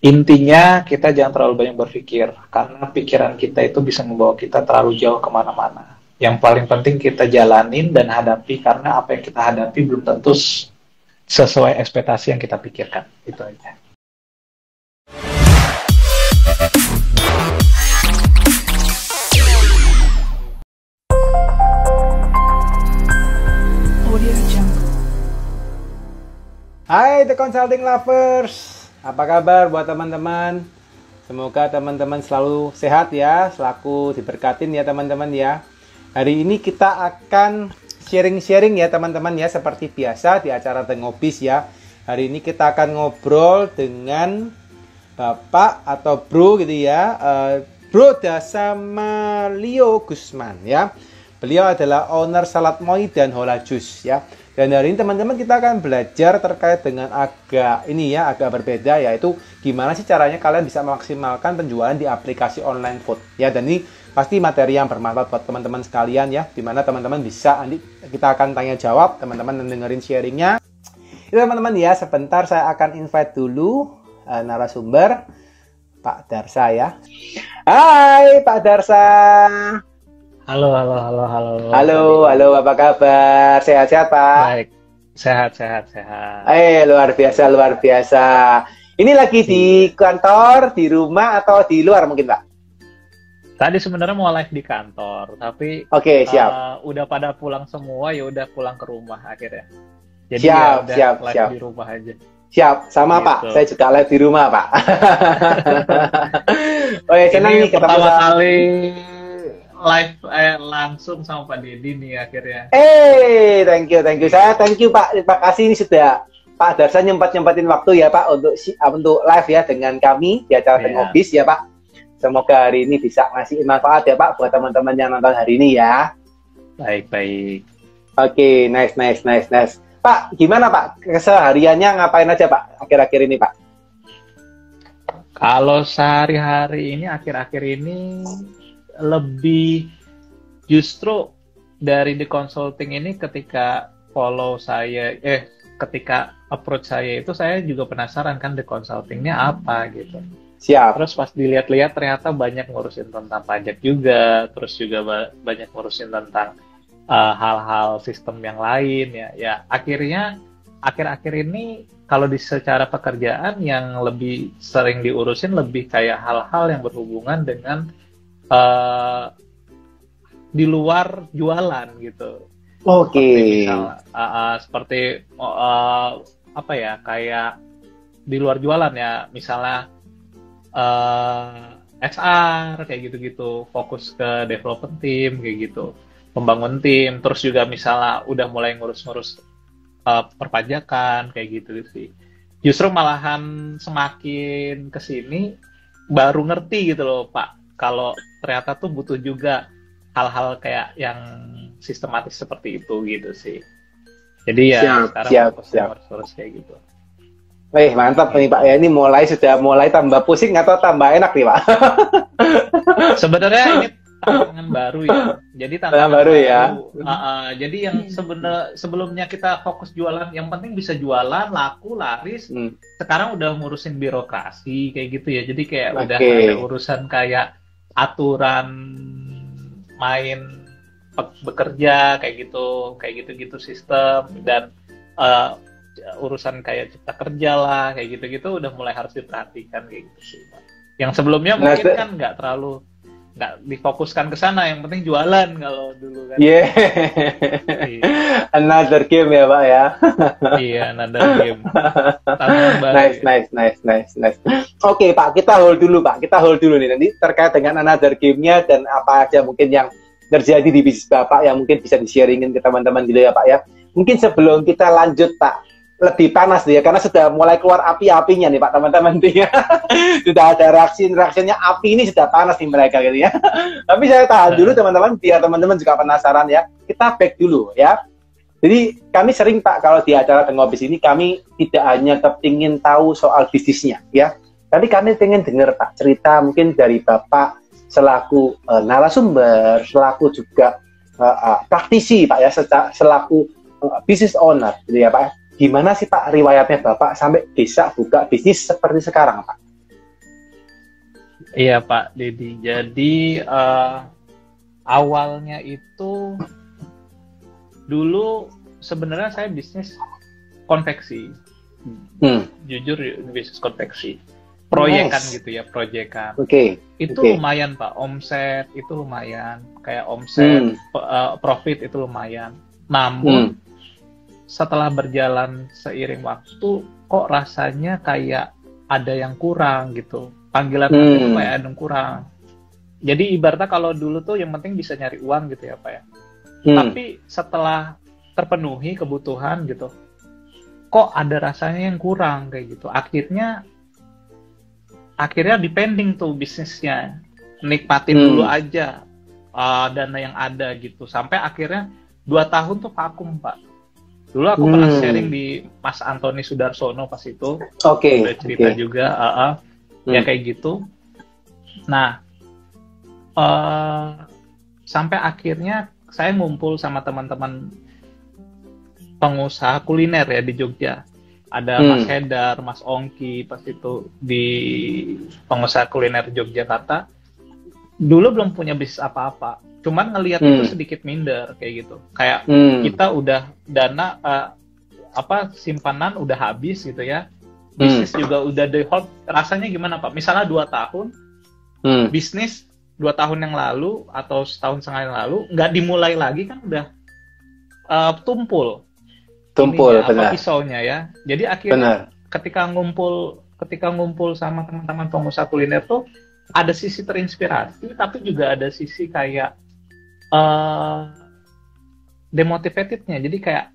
Intinya kita jangan terlalu banyak berpikir, karena pikiran kita itu bisa membawa kita terlalu jauh kemana-mana. Yang paling penting kita jalanin dan hadapi, karena apa yang kita hadapi belum tentu sesuai ekspektasi yang kita pikirkan. Itu aja. Hai The Consulting Lovers, apa kabar buat teman-teman? Semoga teman-teman selalu sehat ya, selalu diberkatin ya teman-teman ya. Hari ini kita akan sharing-sharing ya teman-teman ya, seperti biasa di acara The Ngobis ya. Hari ini kita akan ngobrol dengan Bapak atau Bro gitu ya, Bro Dasamalio Gusman ya. Beliau adalah owner Salad Moi dan Hola Juice ya. Dan hari ini teman-teman kita akan belajar terkait dengan agak berbeda, yaitu gimana sih caranya kalian bisa memaksimalkan penjualan di aplikasi online food ya. Dan ini pasti materi yang bermanfaat buat teman-teman sekalian ya, dimana teman-teman bisa, nanti kita akan tanya jawab, teman-teman dengerin sharingnya. Itu teman-teman ya, sebentar saya akan invite dulu narasumber Pak Darsa ya. Hai Pak Darsa. Halo. Halo, apa kabar? Sehat-sehat, Pak? Baik, sehat. Luar biasa. Ini lagi di kantor, di rumah, atau di luar mungkin, Pak? Tadi sebenarnya mau live di kantor, tapi Oke, siap. Udah pada pulang semua, ya udah pulang ke rumah akhirnya. Jadi siap, ya udah live siap. di rumah aja. Siap, sama gitu. Pak. Saya juga live di rumah, Pak. Senang nih ketemu pertama kali live langsung sama Pak Deddy nih akhirnya. Thank you. Saya thank you Pak. Terima kasih, ini sudah Pak Darsa nyempat-nyempatin waktu ya Pak untuk live ya dengan kami di acara The Ngobis ya Pak. Semoga hari ini bisa ngasih manfaat ya Pak buat teman-teman yang nonton hari ini ya. Baik. Oke, nice. Pak, gimana Pak? Kesehariannya ngapain aja Pak akhir-akhir ini Pak? Kalau sehari-hari ini, akhir-akhir ini lebih justru dari The Consulting ini, ketika follow saya, ketika approach saya itu, saya juga penasaran kan The Consultingnya apa gitu. Siap. Terus pas dilihat-lihat ternyata banyak ngurusin tentang pajak juga, terus juga banyak ngurusin tentang hal-hal sistem yang lain ya. Ya akhirnya akhir-akhir ini kalau secara pekerjaan yang lebih sering diurusin lebih kayak hal-hal yang berhubungan dengan di luar jualan gitu. Oke. Seperti apa ya, kayak di luar jualan ya, misalnya HR kayak gitu-gitu, fokus ke development team kayak gitu, membangun tim, terus juga misalnya udah mulai ngurus-ngurus perpajakan kayak gitu sih. Justru malahan semakin kesini baru ngerti gitu loh Pak, kalau ternyata tuh butuh juga hal-hal kayak yang sistematis seperti itu gitu sih. Jadi ya sekarang fokus kayak gitu. Mantap nih Pak ya, ini sudah mulai tambah pusing atau tambah enak nih Pak? Sebenarnya ini tantangan baru ya. Jadi tantangan baru ya. Jadi yang sebelumnya kita fokus jualan, yang penting bisa jualan, laku, laris. Sekarang udah ngurusin birokrasi kayak gitu ya. Jadi kayak udah ada urusan kayak aturan main bekerja kayak gitu sistem, dan urusan kayak cipta kerja lah kayak gitu udah mulai harus diperhatikan kayak gitu sih Pak. Yang sebelumnya mungkin kan nggak difokuskan ke sana, yang penting jualan kalau dulu kan. Another game ya Pak ya. Iya, another game. Nice. Oke Pak, kita hold dulu nih, nanti terkait dengan another game-nya dan apa aja mungkin yang terjadi di bisnis Bapak yang mungkin bisa di-sharingin ke teman-teman gitu ya Pak ya. Mungkin sebelum kita lanjut Pak, lebih panas nih ya, karena sudah mulai keluar api-apinya nih Pak teman-teman nih ya. Sudah ada reaksinya, api ini sudah panas nih mereka gitu ya. Tapi saya tahan dulu teman-teman, biar teman-teman juga penasaran ya. Kita back dulu ya. Jadi kami sering Pak, kalau di acara The Ngobis ini kami tidak hanya kepingin tahu soal bisnisnya ya, tapi kami pengen dengar Pak cerita mungkin dari Bapak selaku narasumber, selaku juga praktisi Pak ya, selaku business owner gitu ya Pak. Gimana sih Pak riwayatnya Bapak sampai bisa buka bisnis seperti sekarang Pak? Iya Pak Dedi. Jadi awalnya itu dulu sebenarnya saya bisnis konveksi. Jujur bisnis konveksi. Proyekan gitu ya, proyekan. Itu lumayan Pak, omset itu lumayan. Kayak omset, profit itu lumayan. Namun setelah berjalan seiring waktu, kok rasanya kayak ada yang kurang gitu. Panggilan itu kayak ada yang kurang. Jadi ibaratnya kalau dulu tuh yang penting bisa nyari uang gitu ya Pak ya. Tapi setelah terpenuhi kebutuhan gitu, kok ada rasanya yang kurang kayak gitu. Akhirnya depending tuh bisnisnya, nikmatin dulu aja dana yang ada gitu. Sampai akhirnya 2 tahun tuh vakum Pak. Dulu aku pernah sharing di Mas Antoni Sudarsono pas itu, udah cerita juga, ya kayak gitu. Nah, sampai akhirnya saya ngumpul sama teman-teman pengusaha kuliner ya di Jogja. Ada Mas Hedar, Mas Ongki pas itu di pengusaha kuliner Yogyakarta. Dulu belum punya bisnis apa-apa, cuman ngelihat itu sedikit minder kayak gitu. Kayak kita udah dana simpanan udah habis gitu ya. Bisnis juga udah di hold. Rasanya gimana Pak? Misalnya 2 tahun bisnis 2 tahun yang lalu atau setahun setengah yang lalu nggak dimulai lagi kan udah tumpul benar. Pisaunya ya. Jadi akhirnya ketika ngumpul sama teman-teman pengusaha kuliner tuh ada sisi terinspirasi, tapi juga ada sisi kayak demotivatednya. Jadi kayak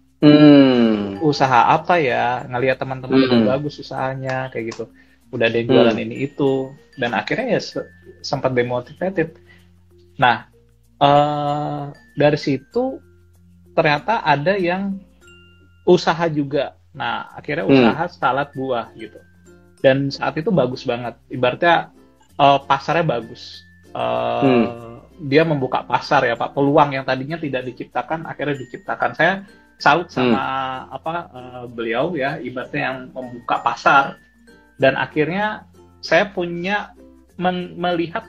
usaha apa ya, ngelihat teman-teman udah bagus usahanya kayak gitu, udah ada yang jualan ini itu, dan akhirnya ya sempat demotivated. Nah dari situ ternyata ada yang usaha juga. Nah, akhirnya usaha salad buah gitu. Dan saat itu bagus banget. Ibaratnya pasarnya bagus. Dia membuka pasar ya, Pak. Peluang yang tadinya tidak diciptakan akhirnya diciptakan. Saya salut sama beliau ya, ibaratnya yang membuka pasar. Dan akhirnya saya punya melihat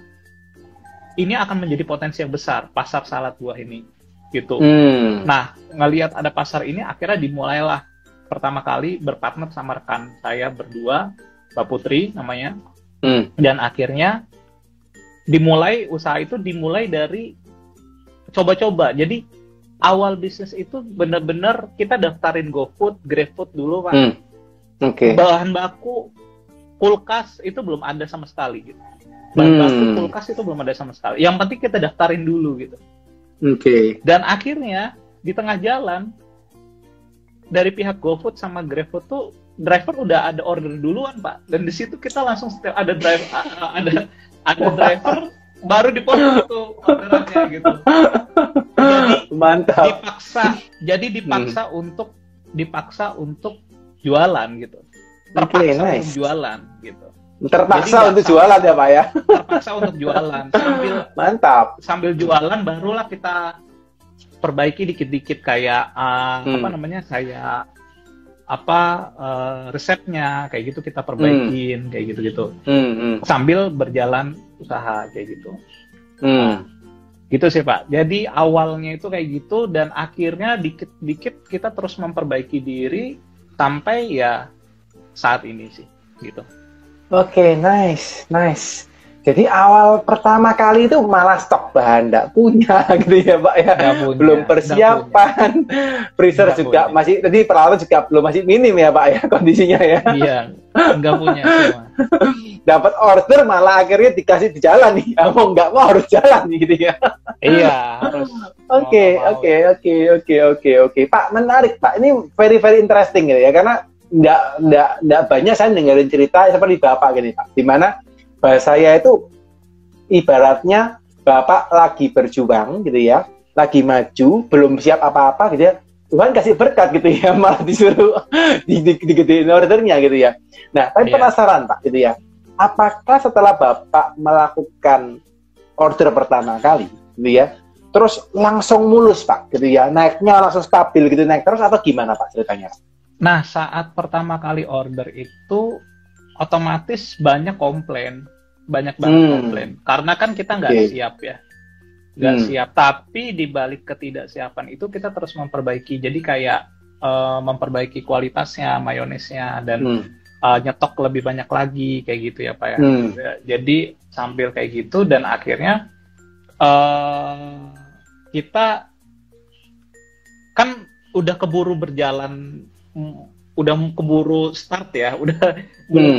ini akan menjadi potensi yang besar, pasar salad buah ini. Gitu. Nah, ngelihat ada pasar ini, akhirnya dimulailah pertama kali berpartner sama rekan saya berdua, Mbak Putri namanya, dan akhirnya usaha itu dimulai dari coba-coba. Jadi awal bisnis itu benar-benar kita daftarin GoFood, GrabFood dulu Pak. Bahan baku kulkas itu belum ada sama sekali gitu. Bahan baku kulkas itu belum ada sama sekali. Yang penting kita daftarin dulu gitu. Dan akhirnya di tengah jalan dari pihak GoFood sama GrabFood tuh driver udah ada order duluan Pak, dan di situ kita langsung ada driver baru dipotong tuh orderannya gitu. Jadi mantap. Dipaksa untuk jualan gitu. Terpaksa untuk jualan gitu. Terpaksa untuk jualan ya Pak ya. Terpaksa untuk jualan. Sambil jualan barulah kita perbaiki dikit-dikit kayak resepnya kayak gitu kita perbaikin kayak gitu-gitu. Sambil berjalan usaha kayak gitu. Gitu sih Pak. Jadi awalnya itu kayak gitu dan akhirnya dikit-dikit kita terus memperbaiki diri sampai ya saat ini sih gitu. Nice. Jadi awal pertama kali itu malah stok bahan nggak punya gitu ya Pak ya. Belum persiapan. Freezer juga masih, tadi peralatan juga belum, masih minim ya Pak ya kondisinya ya. Iya, nggak punya semua. Dapat order malah akhirnya dikasih di jalan nih. Mau nggak mau harus jalan nih gitu ya. Iya, harus. Oke. Pak, menarik Pak. Ini very interesting gitu ya, karena nggak banyak saya dengerin cerita seperti Bapak gini Pak, dimana bahasa saya itu ibaratnya Bapak lagi berjuang gitu ya, lagi maju, belum siap apa-apa gitu ya, Tuhan kasih berkat gitu ya, malah disuruh digedein ordernya gitu ya. Nah, tapi penasaran Pak gitu ya, apakah setelah Bapak melakukan order pertama kali gitu ya, terus langsung mulus Pak gitu ya, naiknya langsung stabil gitu, naik terus atau gimana Pak ceritanya? Nah, saat pertama kali order itu otomatis banyak komplain banget komplain. Karena kan kita nggak siap ya. Nggak siap. Tapi di balik ketidaksiapan itu kita terus memperbaiki. Jadi kayak memperbaiki kualitasnya, mayonesnya, dan nyetok lebih banyak lagi, kayak gitu ya Pak ya. Jadi sambil kayak gitu, dan akhirnya kita kan udah keburu berjalan, udah keburu start ya, udah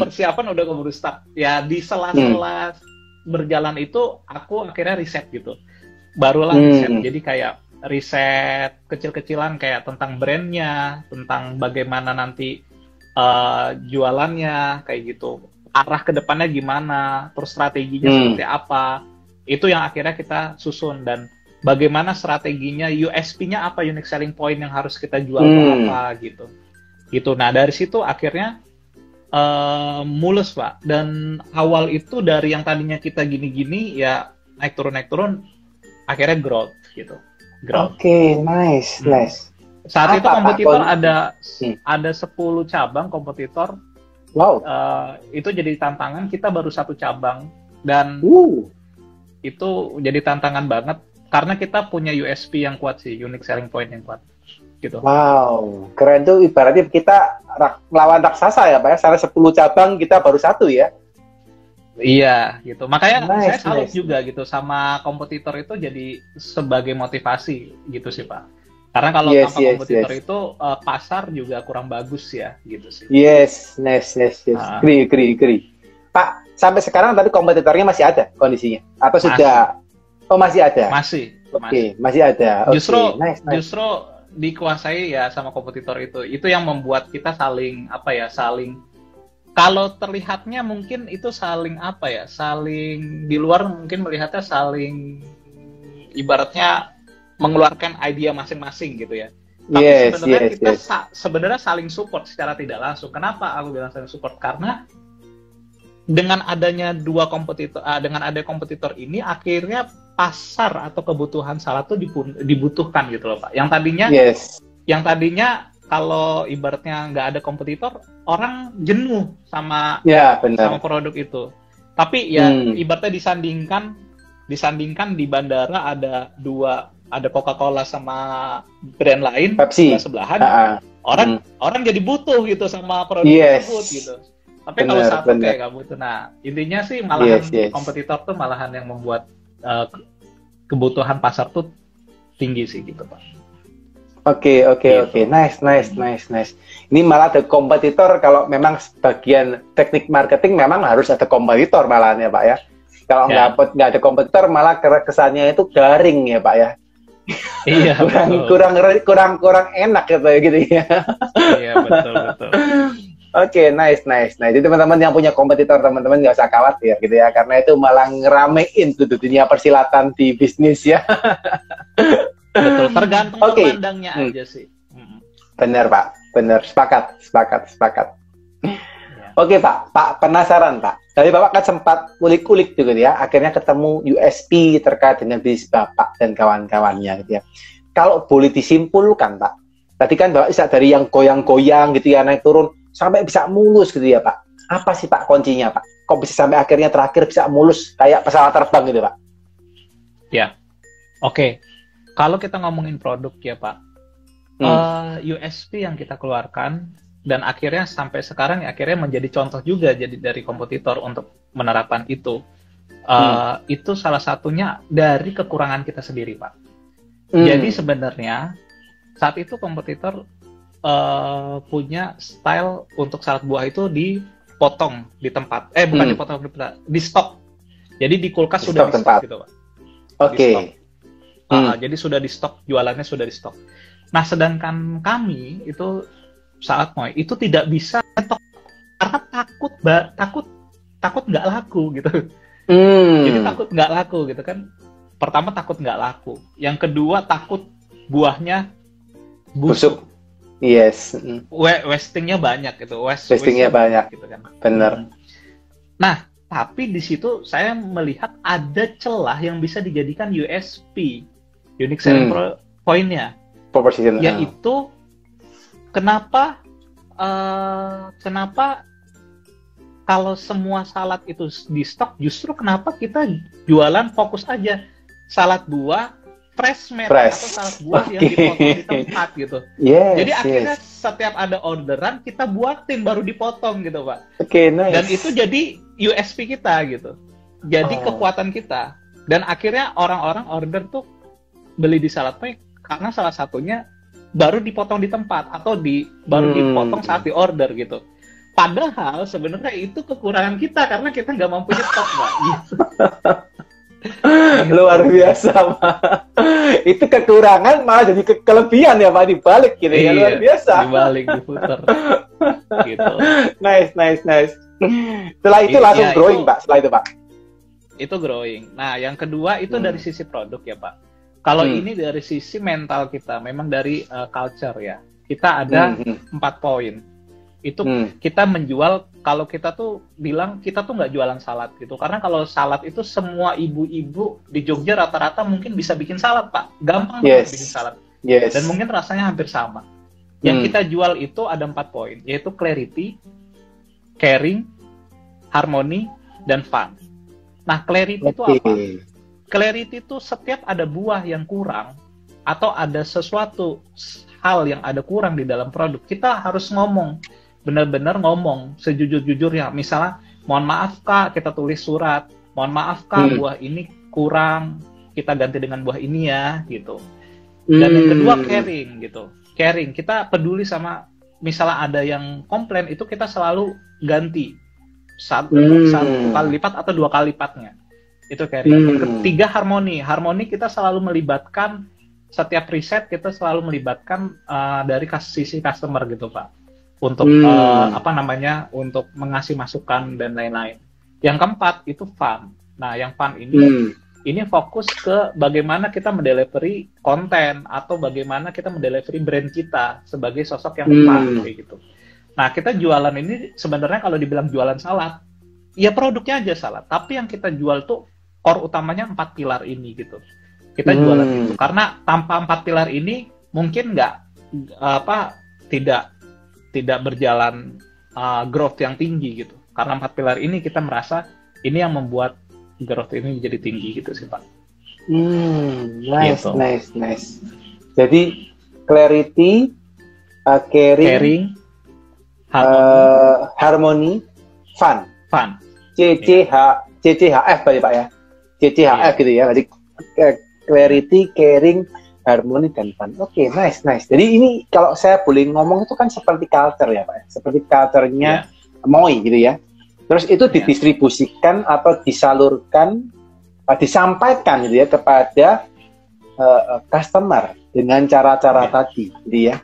persiapan udah keburu start. Ya di sela-sela berjalan itu aku akhirnya riset gitu. Barulah riset. Jadi kayak riset kecil-kecilan kayak tentang brandnya, tentang bagaimana nanti jualannya, kayak gitu. Arah ke depannya gimana, terus strateginya seperti apa. Itu yang akhirnya kita susun, dan bagaimana strateginya, USP-nya apa, unique selling point yang harus kita jual apa gitu. Gitu. Nah, dari situ akhirnya mulus, Pak. Dan awal itu dari yang tadinya kita gini-gini ya naik turun akhirnya growth gitu. Oke, nice. Saat itu kompetitor ada 10 cabang kompetitor. Wow. Itu jadi tantangan, kita baru 1 cabang, dan itu jadi tantangan banget karena kita punya USP yang kuat sih, unique selling point yang kuat. Gitu. Wow, keren tuh, ibaratnya kita melawan raksasa ya Pak ya, salah 10 cabang kita baru 1 ya. Iya, gitu. Makanya saya salut juga gitu sama kompetitor itu, jadi sebagai motivasi gitu sih Pak. Karena kalau tanpa kompetitor itu pasar juga kurang bagus ya, gitu sih. Yes. Agree. Pak, sampai sekarang tapi kompetitornya masih ada kondisinya? Atau sudah? Oh, masih ada? Masih. Oke, masih ada. Justru dikuasai ya sama kompetitor itu. Itu yang membuat kita saling kalau terlihatnya mungkin itu saling di luar mungkin melihatnya saling ibaratnya mengeluarkan ide masing-masing gitu ya. Tapi sebenarnya kita sebenarnya saling support secara tidak langsung. Kenapa aku bilang saling support? Karena dengan adanya dengan ada kompetitor ini, akhirnya pasar atau kebutuhan salah tuh dibutuhkan gitu loh Pak. Yang tadinya kalau ibaratnya nggak ada kompetitor, orang jenuh sama produk itu. Tapi ya ibaratnya disandingkan di bandara ada Coca-Cola sama brand lain, Pepsi sebelahan, orang jadi butuh gitu sama produk tersebut gitu. Tapi kalau satu kayak nggak butuh. Nah, intinya sih malahan kompetitor tuh malahan yang membuat kebutuhan pasar tuh tinggi sih gitu Pak. Oke. Nice. Ini malah ada kompetitor, kalau memang bagian teknik marketing memang harus ada kompetitor malahan ya Pak ya. Kalau nggak ada kompetitor malah kesannya itu garing ya Pak ya. Iya, kurang enak gitu ya. Iya, betul. Oke, nice. Jadi teman-teman yang punya kompetitor, teman-teman nggak usah khawatir gitu ya, karena itu malah ngeramein tuh dunia persilatan di bisnis ya. Betul, tergantung pandangnya aja sih. Bener Pak, sepakat. Ya. Oke Pak, penasaran Pak. Tadi Bapak kan sempat kulik-kulik gitu ya, akhirnya ketemu USP terkait dengan bisnis Bapak dan kawan-kawannya gitu ya. Kalau boleh disimpulkan Pak, tadi kan Bapak bisa dari yang goyang-goyang gitu ya, naik turun, sampai bisa mulus gitu ya Pak. Apa sih Pak kuncinya Pak? Kok bisa sampai akhirnya terakhir bisa mulus kayak pesawat terbang gitu Pak? Ya, oke. Kalau kita ngomongin produk ya Pak, USP yang kita keluarkan dan akhirnya sampai sekarang ya akhirnya menjadi contoh juga jadi dari kompetitor untuk menerapkan itu. Itu salah satunya dari kekurangan kita sendiri Pak. Jadi sebenarnya saat itu kompetitor punya style untuk salad buah itu dipotong di tempat, bukan dipotong di stok. Jadi di kulkas sudah di stok gitu Pak. Oke. Jadi sudah di stok, jualannya sudah di stok. Nah, sedangkan kami itu saat Moy itu tidak bisa stok karena takut nggak laku gitu. Jadi takut nggak laku gitu kan. Pertama takut nggak laku, yang kedua takut buahnya busuk. Yes. Wastingnya banyak gitu. Wastingnya banyak gitu kan. Bener. Nah, tapi di situ saya melihat ada celah yang bisa dijadikan USP. Unique selling point-nya, yaitu kenapa kalau semua salad itu di stok, justru kenapa kita jualan fokus aja salad buah fresh made atau salad buah yang dipotong di tempat gitu. Jadi akhirnya setiap ada orderan kita buatin baru dipotong gitu, Pak. Nice. Dan itu jadi USP kita gitu. Jadi kekuatan kita. Dan akhirnya orang-orang order tuh beli di Salad Point karena salah satunya baru dipotong di tempat atau baru dipotong saat di order gitu. Padahal sebenarnya itu kekurangan kita karena kita nggak mampu nyetok, Pak. Gitu. Luar biasa, Pak. Itu kekurangan malah jadi kelebihan ya, Pak, dibalik gitu ya. Luar biasa. Dibalik, diputer. Gitu. Nice. Setelah itu langsung growing, Pak. Setelah itu, Pak. Itu growing. Nah, yang kedua itu dari sisi produk ya, Pak. Kalau ini dari sisi mental kita, memang dari culture ya. Kita ada 4 poin. Itu kita menjual, kalau kita tuh bilang kita tuh nggak jualan salad gitu. Karena kalau salad itu semua ibu-ibu di Jogja rata-rata mungkin bisa bikin salad, Pak. Gampang banget bikin salad. Dan mungkin rasanya hampir sama. Yang kita jual itu ada 4 poin, yaitu clarity, caring, harmony, dan fun. Nah, clarity itu apa? Clarity itu setiap ada buah yang kurang atau ada sesuatu hal yang ada kurang di dalam produk, kita harus ngomong. Benar-benar ngomong sejujur-jujurnya. Misalnya, mohon maaf Kak, kita tulis surat. Mohon maaf Kak, buah ini kurang. Kita ganti dengan buah ini ya, gitu. Dan yang kedua, caring, gitu. Caring, kita peduli sama, misalnya ada yang komplain, itu kita selalu ganti. Satu kali lipat atau 2 kali lipatnya. Itu caring. Yang ketiga, harmoni. Harmoni kita selalu melibatkan, setiap riset kita selalu melibatkan dari sisi customer gitu, Pak. Untuk untuk mengasih masukan dan lain-lain. Yang keempat itu fun. Nah, yang fun ini fokus ke bagaimana kita mendelivery konten atau bagaimana kita mendelivery brand kita sebagai sosok yang fun kayak gitu. Nah, kita jualan ini sebenarnya kalau dibilang jualan salad, ya produknya aja salad. Tapi yang kita jual tuh core utamanya 4 pilar ini gitu. Kita jualan itu karena tanpa 4 pilar ini mungkin tidak berjalan growth yang tinggi gitu. Karena 4 pilar ini kita merasa ini yang membuat growth ini jadi tinggi gitu sih, Pak. Nice. Jadi clarity, caring, harmony, fun. CCHF Pak ya. CCHF gitu ya. Jadi clarity, caring, harmoni dan fun. Oke, nice. Jadi ini kalau saya boleh ngomong itu kan seperti culture ya, Pak. Seperti culture-nya Moi gitu ya. Terus itu didistribusikan atau disalurkan, disampaikan gitu ya kepada customer dengan cara-cara tadi gitu ya.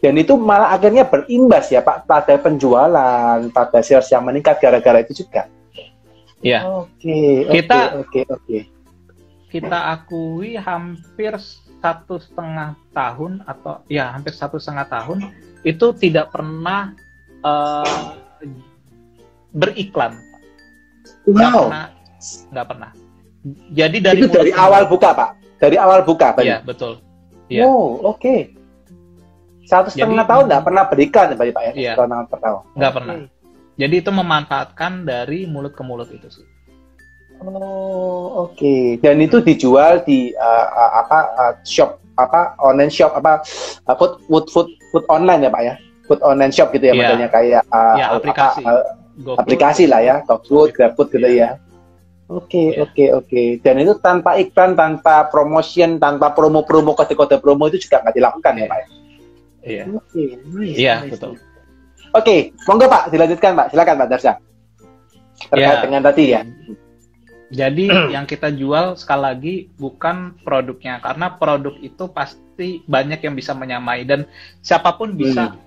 Dan itu malah akhirnya berimbas ya, Pak, pada penjualan, pada sales yang meningkat gara-gara itu juga. Iya. Oke. Kita akui hampir 1,5 tahun atau ya hampir 1,5 tahun itu tidak pernah beriklan. Nggak pernah. Jadi itu dari awal buka, Pak. Dari awal buka, Pak. Iya, betul. Ya. Oke. 1,5 tahun nggak pernah beriklan ya, Pak ya? Iya. 1,5 tahun per tahun. Nggak pernah. Jadi itu memanfaatkan dari mulut ke mulut itu sih. Oke. Dan itu dijual di shop online shop food online ya, Pak ya? Food online shop gitu ya, modelnya kayak aplikasi lah ya, GoFood, GrabFood gitu ya. Oke. Dan itu tanpa iklan, tanpa promotion, tanpa promo-promo, kode-kode promo itu juga nggak dilakukan ya, Pak? Iya. Oke. Iya, betul. Oke, monggo Pak, dilanjutkan Pak. Silakan Pak Darsya. Terkait dengan tadi ya. Jadi yang kita jual sekali lagi bukan produknya, karena produk itu pasti banyak yang bisa menyamai dan siapapun bisa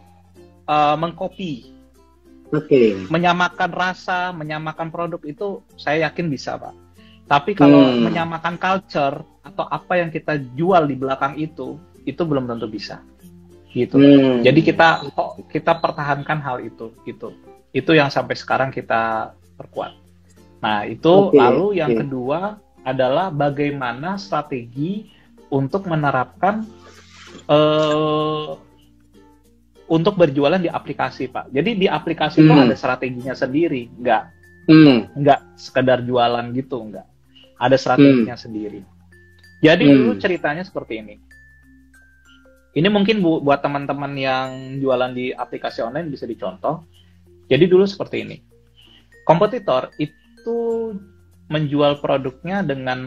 mengcopy. Menyamakan rasa, menyamakan produk itu saya yakin bisa, Pak. Tapi kalau menyamakan culture atau apa yang kita jual di belakang itu belum tentu bisa. Gitu. Jadi kita pertahankan hal itu gitu. Itu yang sampai sekarang kita perkuat. Nah, itu lalu yang kedua adalah bagaimana strategi untuk menerapkan untuk berjualan di aplikasi, Pak. Jadi di aplikasi itu ada strateginya sendiri, nggak sekedar jualan gitu, nggak. Ada strateginya sendiri. Jadi dulu ceritanya seperti ini. Ini mungkin buat teman-teman yang jualan di aplikasi online bisa dicontoh. Jadi dulu seperti ini. Kompetitor itu menjual produknya dengan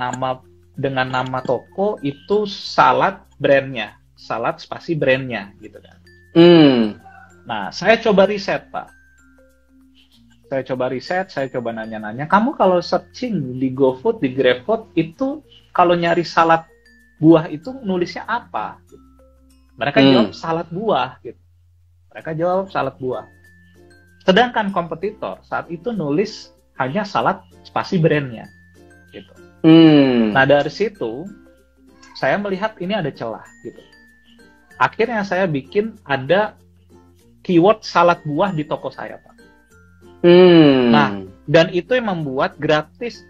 nama toko itu salad brandnya, salad spasi brandnya gitu kan. Nah, saya coba riset, Pak. Saya coba nanya-nanya. Kamu kalau searching di GoFood, di GrabFood itu kalau nyari salad buah itu nulisnya apa? Mereka jawab salad buah gitu. Sedangkan kompetitor saat itu nulis hanya salad spasi brandnya gitu. Nah, dari situ saya melihat ini ada celah gitu. Akhirnya saya bikin ada keyword salad buah di toko saya, Pak. Nah, dan itu yang membuat gratis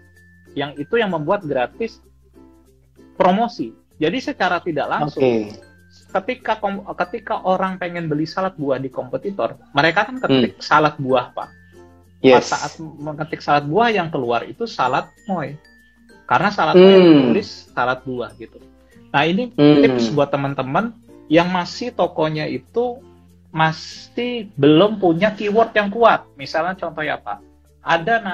promosi. Jadi secara tidak langsung, ketika orang pengen beli salad buah di kompetitor, mereka kan ketik salad buah, Pak. Yes. Saat mengetik salad buah yang keluar itu salad moy. Karena salad moy tulis salad buah gitu. Nah, ini tips buat teman-teman yang masih tokonya itu masih belum punya keyword yang kuat. Misalnya contoh ya, Pak. Ada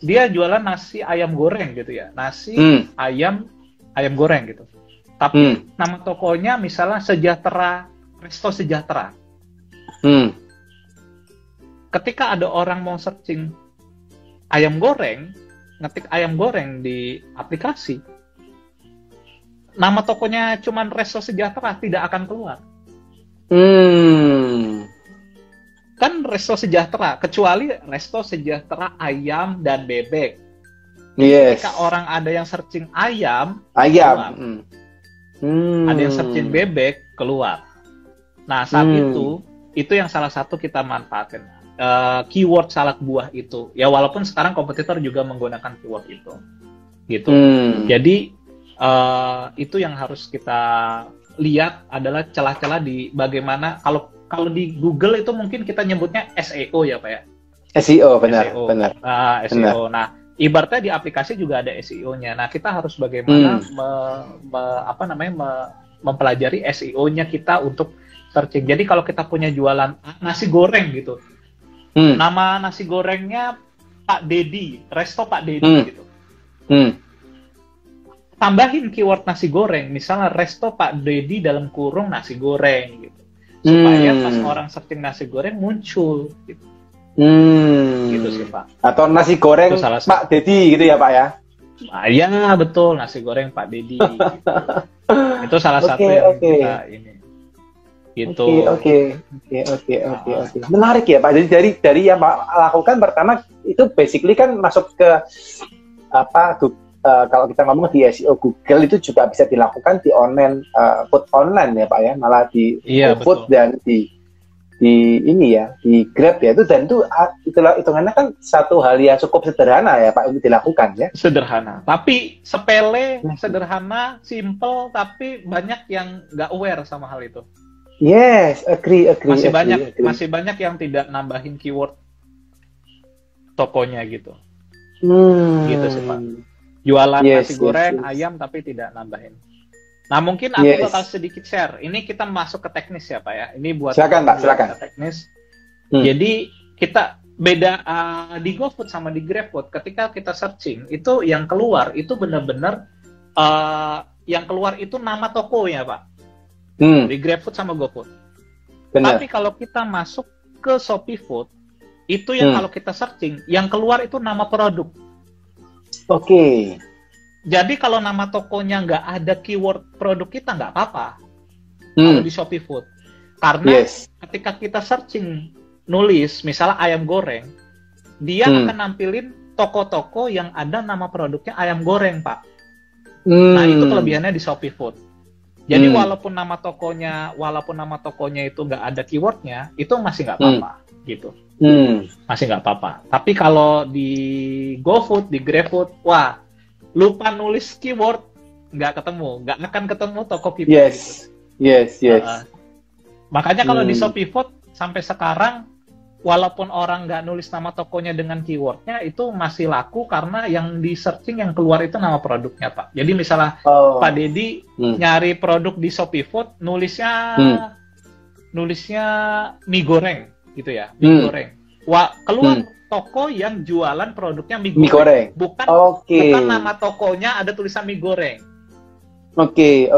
dia jualan nasi ayam goreng gitu ya. Nasi ayam goreng gitu. Tapi nama tokonya misalnya Sejahtera, Resto Sejahtera. Ketika ada orang mau searching ayam goreng, ngetik ayam goreng di aplikasi, nama tokonya cuman Resto Sejahtera, tidak akan keluar. Kan Resto Sejahtera, kecuali Resto Sejahtera ayam dan bebek. Yes. Ketika orang ada yang searching ayam. Ada yang searching bebek, keluar. Nah, saat itu yang salah satu kita manfaatkan. Keyword salad buah itu. Ya, walaupun sekarang kompetitor juga menggunakan keyword itu. Gitu. Jadi, itu yang harus kita lihat adalah celah-celah di bagaimana, kalau di Google itu mungkin kita nyebutnya SEO ya, Pak ya? SEO, benar. SEO. Nah, ibaratnya di aplikasi juga ada SEO-nya. Nah, kita harus bagaimana mempelajari SEO-nya kita untuk searching. Jadi kalau kita punya jualan nasi goreng gitu, nama nasi gorengnya Pak Dedi, Resto Pak Dedi gitu. Tambahin keyword nasi goreng, misalnya Resto Pak Dedi dalam kurung nasi goreng gitu. Supaya pas orang searching nasi goreng muncul gitu. Gitu sih, Pak. Atau nasi goreng Pak Dedi gitu ya, Pak ya? Ya, betul, nasi goreng Pak Dedi gitu. Itu salah satu yang kita ini. Gitu. Oke. Menarik ya, Pak. Jadi dari yang Pak lakukan pertama itu basically kan masuk ke kalau kita ngomong di SEO Google itu juga bisa dilakukan di online, food online ya, Pak ya, malah di food dan di ini ya, di Grab ya, itu dan itulah hitungannya kan satu hal yang cukup sederhana ya, Pak, untuk dilakukan ya. Sederhana, tapi sepele, sederhana, simple, tapi banyak yang nggak aware sama hal itu. Yes, agree. Masih banyak yang tidak nambahin keyword tokonya gitu. Gitu sih, Pak. Jualan nasi goreng, ayam, tapi tidak nambahin. Nah, mungkin aku bakal sedikit share. Ini kita masuk ke teknis ya, Pak ya. Ini buat silakan, Pak, silakan. Teknis. Jadi kita beda di GoFood sama di GrabFood. Ketika kita searching, itu yang keluar itu benar-benar yang keluar itu nama tokonya, Pak. Di GrabFood sama GoFood. Tapi kalau kita masuk ke Shopee Food, itu yang kalau kita searching, yang keluar itu nama produk. Oke. Jadi kalau nama tokonya nggak ada keyword produk kita nggak apa-apa. Kalau di Shopee Food. Karena ketika kita searching nulis misalnya ayam goreng, dia akan nampilin toko-toko yang ada nama produknya ayam goreng, Pak. Nah, itu kelebihannya di Shopee Food. Jadi walaupun nama tokonya itu nggak ada keywordnya, itu masih nggak apa-apa gitu. Masih nggak apa-apa. Tapi kalau di GoFood, di GrabFood, wah, lupa nulis keyword, nggak akan ketemu toko kita. Yes. Makanya kalau di Shopee Food sampai sekarang, walaupun orang nggak nulis nama tokonya dengan keywordnya, itu masih laku karena yang di searching yang keluar itu nama produknya, Pak. Jadi misalnya Pak Deddy nyari produk di Shopee Food, nulisnya mie goreng, gitu ya, mie goreng. Wah, keluar toko yang jualan produknya mie goreng. Bukan nama tokonya ada tulisan mie goreng. Oke.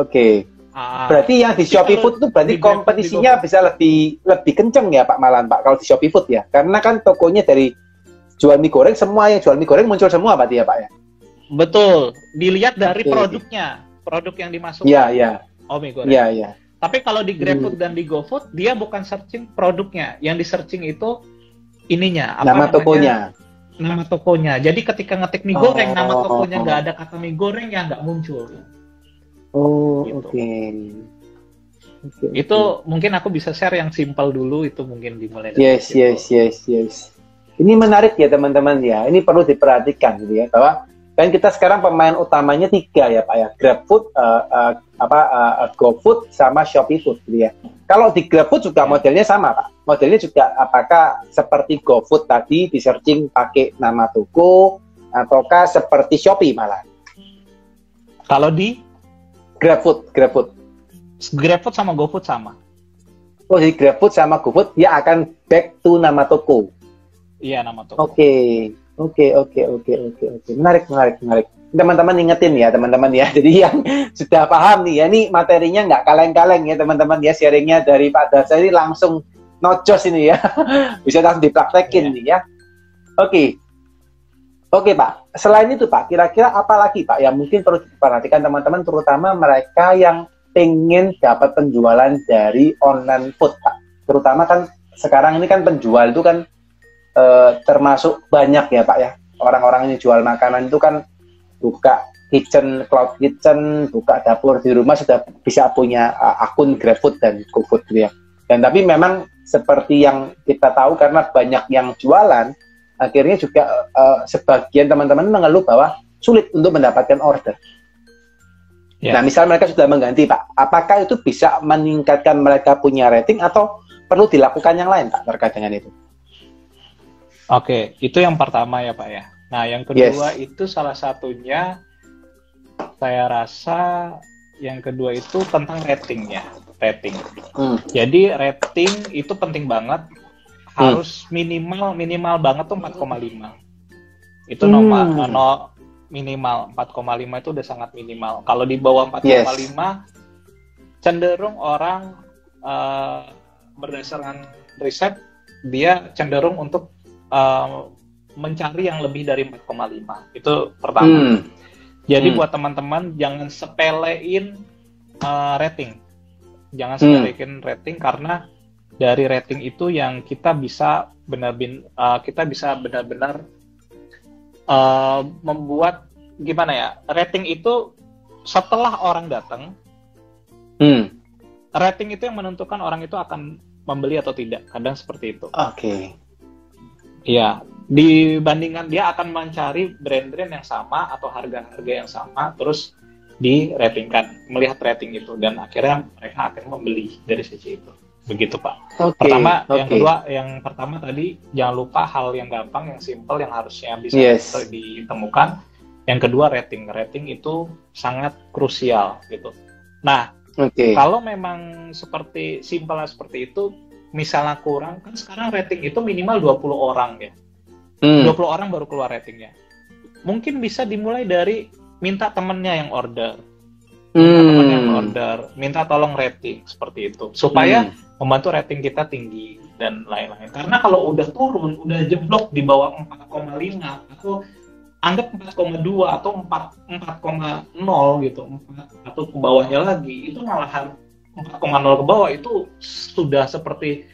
Berarti yang di Shopee Food itu berarti kompetisinya bisa lebih kenceng ya Pak Malan, Pak, kalau di Shopee Food ya. Karena kan tokonya dari jual mie goreng, semua yang jual mie goreng muncul semua berarti ya Pak ya. Betul. Dilihat dari produknya, produk yang dimasukkan. Iya. Oh, mie goreng. Iya. Tapi kalau di GrabFood dan di GoFood, dia bukan searching produknya. Yang di searching itu ininya, nama tokonya. Nama tokonya. Jadi ketika ngetik mie goreng, nama tokonya nggak ada kata mie goreng, ya nggak muncul. Gitu. Oke. Itu mungkin aku bisa share yang simpel dulu, itu mungkin dimulai dari Yes. Ini menarik ya teman-teman ya. Ini perlu diperhatikan gitu ya, bahwa kan kita sekarang pemain utamanya 3 ya Pak ya. GrabFood, GoFood sama Shopee Food gitu ya. Kalau di GrabFood juga modelnya sama Pak. Modelnya juga apakah seperti GoFood tadi di searching pakai nama toko, ataukah seperti Shopee malah? Kalau di GrabFood sama GoFood sama. Oh, jadi GrabFood sama GoFood dia akan back to nama toko. Iya, nama toko. Oke. Menarik. Teman-teman ingetin ya, teman-teman ya. Jadi yang sudah paham nih ya, ini materinya nggak kaleng-kaleng ya, teman-teman ya. Sharingnya dari Pak Darsa ini langsung nocos ini ya. Bisa langsung dipraktekin nih ya. Oke Pak, selain itu Pak, kira-kira apa lagi Pak yang mungkin perlu diperhatikan teman-teman, terutama mereka yang pengen dapat penjualan dari online food Pak. Terutama kan sekarang ini kan penjual itu kan termasuk banyak ya Pak ya. Orang-orang yang jual makanan itu kan buka kitchen, cloud kitchen, buka dapur di rumah sudah bisa punya akun GrabFood dan GoFood gitu ya. Dan tapi memang seperti yang kita tahu karena banyak yang jualan, akhirnya juga sebagian teman-teman mengeluh bahwa sulit untuk mendapatkan order. Nah, misal mereka sudah mengganti Pak, apakah itu bisa meningkatkan mereka punya rating atau perlu dilakukan yang lain Pak terkait dengan itu? Oke, itu yang pertama ya Pak ya. Nah, yang kedua itu salah satunya, saya rasa yang kedua itu tentang ratingnya. Jadi rating itu penting banget. Harus minimal banget tuh 4,5. Itu minimal 4,5 itu udah sangat minimal. Kalau di bawah 4,5 cenderung orang berdasarkan riset dia cenderung untuk mencari yang lebih dari 4,5. Itu pertama. Jadi buat teman-teman jangan sepelein rating. Jangan sepelein rating karena dari rating itu yang kita bisa benar-benar membuat gimana ya, rating itu setelah orang datang, rating itu yang menentukan orang itu akan membeli atau tidak, kadang seperti itu. Iya, dibandingkan dia akan mencari brand-brand yang sama atau harga-harga yang sama, terus di-ratingkan, melihat rating itu, dan akhirnya mereka akan membeli dari sisi itu. Begitu Pak. Yang kedua, yang pertama tadi jangan lupa hal yang gampang, yang simple, yang harusnya bisa ditemukan. Yang kedua rating itu sangat krusial gitu. Nah, kalau memang simpelnya seperti itu, misalnya kurang, kan sekarang rating itu minimal 20 orang ya. 20 orang baru keluar ratingnya. Mungkin bisa dimulai dari minta temennya yang order. Minta tolong rating seperti itu supaya membantu rating kita tinggi dan lain-lain. Karena kalau udah turun, udah jeblok di bawah 4,5 atau anggap 4,2 atau 4,0 gitu, atau ke bawahnya lagi, itu malahan 4,0 ke bawah itu sudah seperti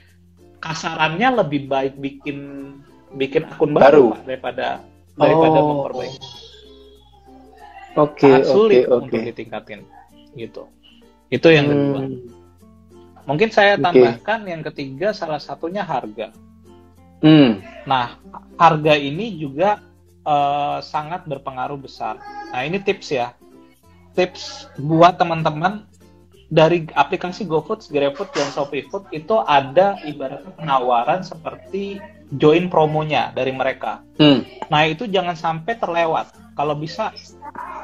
kasarannya lebih baik bikin akun baru Pak, daripada memperbaiki. Sulit untuk ditingkatin gitu. Itu yang kedua. Mungkin saya tambahkan yang ketiga, salah satunya harga. Nah, harga ini juga sangat berpengaruh besar. Nah, ini tips ya. Tips buat teman-teman dari aplikasi GoFood, GrabFood, dan ShopeeFood itu ada ibaratnya penawaran seperti join promonya dari mereka. Nah itu jangan sampai terlewat. Kalau bisa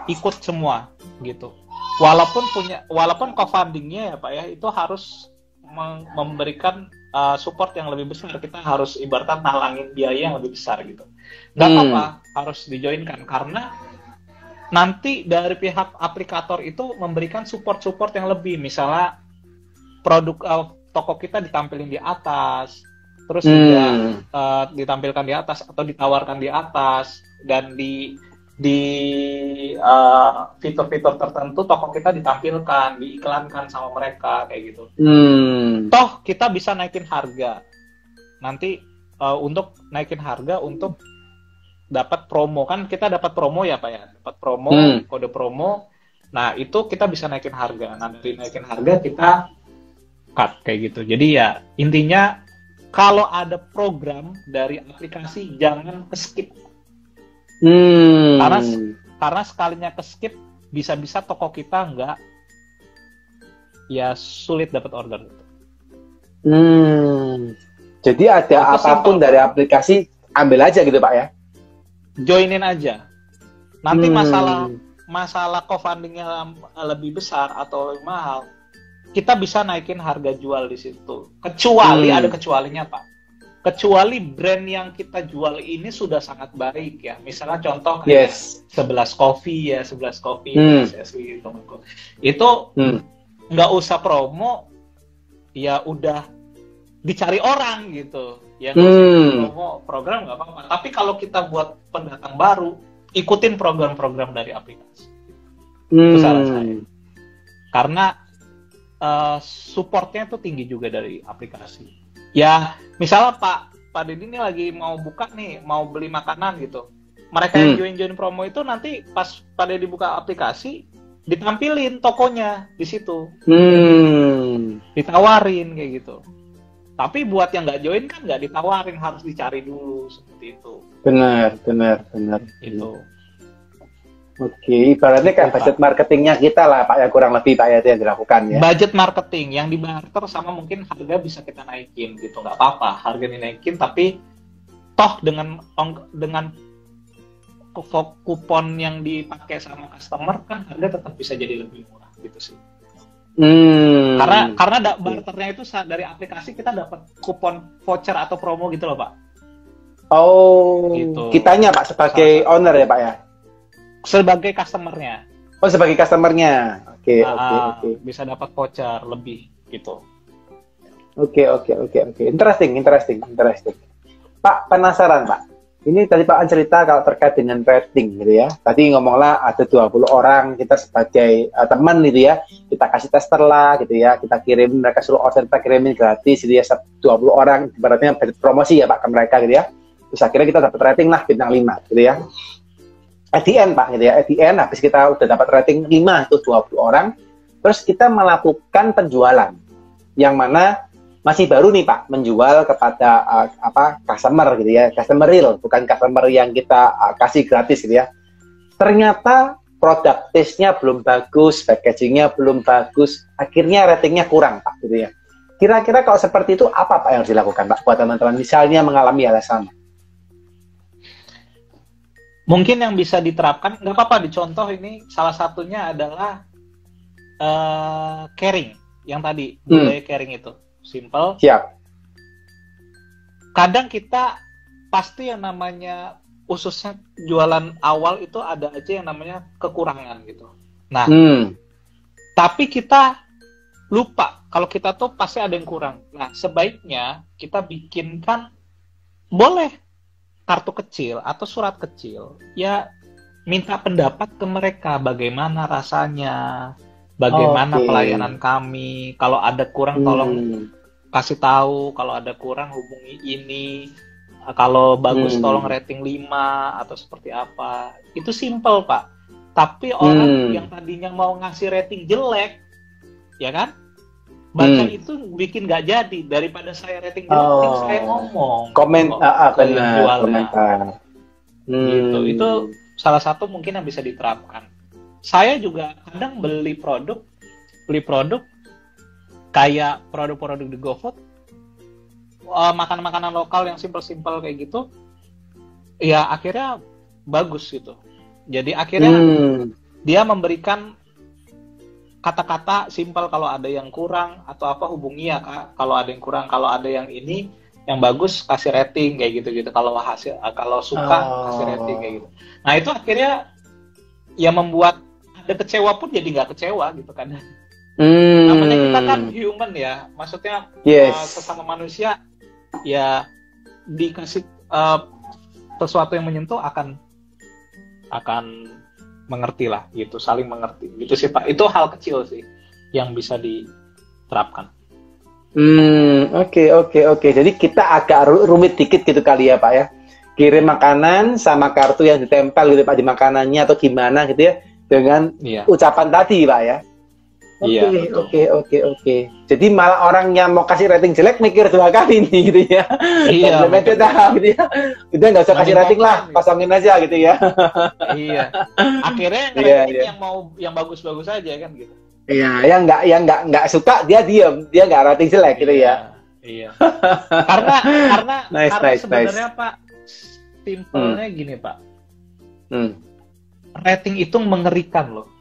ikut semua gitu. Walaupun co-fundingnya ya Pak ya itu harus memberikan support yang lebih besar. Kita harus ibaratnya nalangin biaya yang lebih besar gitu. Nggak apa-apa harus dijoinkan karena nanti dari pihak aplikator itu memberikan support yang lebih, misalnya produk toko kita ditampilkan di atas, terus juga ditampilkan di atas atau ditawarkan di atas, dan di fitur-fitur tertentu toko kita ditampilkan, diiklankan sama mereka kayak gitu. Toh kita bisa naikin harga nanti untuk naikin harga untuk dapat promo, kan kita dapat promo ya Pak ya, dapat promo, kode promo. Nah itu kita bisa naikin harga. Nah dari naikin harga kita cut kayak gitu. Jadi ya intinya kalau ada program dari aplikasi jangan ke-skip. Karena sekalinya ke-skip bisa-bisa toko kita nggak, ya sulit dapat order. Jadi ada itu apapun dari aplikasi ambil aja gitu Pak ya. Joinin aja. Nanti masalah co-fundingnya lebih besar atau lebih mahal, kita bisa naikin harga jual di situ. Kecuali ada kecualinya Pak. Kecuali brand yang kita jual ini sudah sangat baik ya. Misalnya contoh kayak 11 Coffee ya, 11 Coffee SSW temanku. Itu nggak usah promo, ya udah dicari orang gitu. Ya promo program nggak apa-apa. Tapi kalau kita buat pendatang baru, ikutin program-program dari aplikasi. Itu saran saya. Karena supportnya tuh tinggi juga dari aplikasi. Ya, misalnya Pak Deddy ini lagi mau buka nih, mau beli makanan gitu. Mereka yang join promo itu nanti pas Pak Deddy buka aplikasi, ditampilin tokonya di situ. Ditawarin kayak gitu. Tapi buat yang nggak join kan nggak ditawarin, harus dicari dulu seperti itu. Benar. Itu. Oke, ibaratnya kayak budget marketingnya kita lah Pak ya, kurang lebih Pak ya itu yang dilakukan ya. Budget marketing yang dibarter sama mungkin harga bisa kita naikin gitu, nggak apa-apa harga dinaikin, tapi toh dengan kupon yang dipakai sama customer kan harga tetap bisa jadi lebih murah gitu sih. Karena barternya itu dari aplikasi kita dapat kupon voucher atau promo gitu loh Pak. Oh, gitu. Kitanya Pak sebagai owner ya Pak ya? Sebagai customernya. Oh, sebagai customernya. Oke. Bisa dapat voucher lebih gitu. Oke. Interesting. Pak, penasaran Pak. Ini tadi Pak cerita kalau terkait dengan rating gitu ya. Tadi ngomonglah ada 20 orang, kita sebagai teman gitu ya. Kita kasih tester lah gitu ya. Kita kirim, mereka suruh order, kita kirimin gratis gitu ya. 20 orang, ibaratnya promosi ya Pak ke mereka gitu ya. Terus akhirnya kita dapat rating lah bintang 5 gitu ya. At the end Pak gitu ya. At the end habis kita udah dapat rating 5 itu 20 orang. Terus kita melakukan penjualan. Yang mana masih baru nih Pak, menjual kepada customer gitu ya, customer real, bukan customer yang kita kasih gratis gitu ya. Ternyata produk taste-nya belum bagus, packaging-nya belum bagus, akhirnya ratingnya kurang Pak gitu ya. Kira-kira kalau seperti itu apa Pak yang harus dilakukan Pak buat teman-teman misalnya mengalami hal yang sama? Mungkin yang bisa diterapkan, nggak apa-apa dicontoh ini, salah satunya adalah caring, yang tadi, budaya caring itu. Simple. Siap. Kadang kita pasti yang namanya khususnya jualan awal itu ada aja yang namanya kekurangan gitu. Nah, tapi kita lupa kalau kita tuh pasti ada yang kurang. Nah, sebaiknya kita bikinkan boleh kartu kecil atau surat kecil. Ya minta pendapat ke mereka bagaimana rasanya. Bagaimana pelayanan kami? Kalau ada kurang tolong kasih tahu. Kalau ada kurang hubungi ini. Kalau bagus tolong rating 5 atau seperti apa. Itu simple Pak. Tapi orang yang tadinya mau ngasih rating jelek, ya kan? Baca itu bikin nggak jadi. Daripada saya rating jelek, saya ngomong. Benar, komentar. Gitu. Itu salah satu mungkin yang bisa diterapkan. Saya juga kadang beli produk kayak produk-produk di GoFood, makanan-makanan lokal yang simple-simple kayak gitu, ya akhirnya bagus gitu. Jadi akhirnya dia memberikan kata-kata simpel kalau ada yang kurang atau apa hubungi ya Kak. Kalau ada yang kurang, kalau ada yang ini yang bagus kasih rating kayak gitu-gitu. Kalau suka kasih rating kayak gitu. Nah itu akhirnya ya membuat ada kecewa pun jadi nggak kecewa gitu kan. Namanya kita kan human ya, maksudnya sesama manusia ya dikasih sesuatu yang menyentuh akan mengerti lah gitu, saling mengerti gitu sih Pak. Itu hal kecil sih yang bisa diterapkan. Oke. Jadi kita agak rumit dikit gitu kali ya Pak ya. Kirim makanan sama kartu yang ditempel gitu Pak di makanannya atau gimana gitu ya dengan ucapan tadi Pak ya. Oke. Jadi malah orang yang mau kasih rating jelek mikir 2 kali nih gitu ya. Iya. Gitu ya. Udah nggak usah kasih rating lah, pasangin aja gitu ya. Iya. Akhirnya yang mau yang bagus-bagus aja kan gitu. Iya, yang nggak suka dia diam, dia nggak rating jelek gitu ya. Iya. Karena sebenarnya Pak, simpelnya gini Pak. Rating itu mengerikan loh.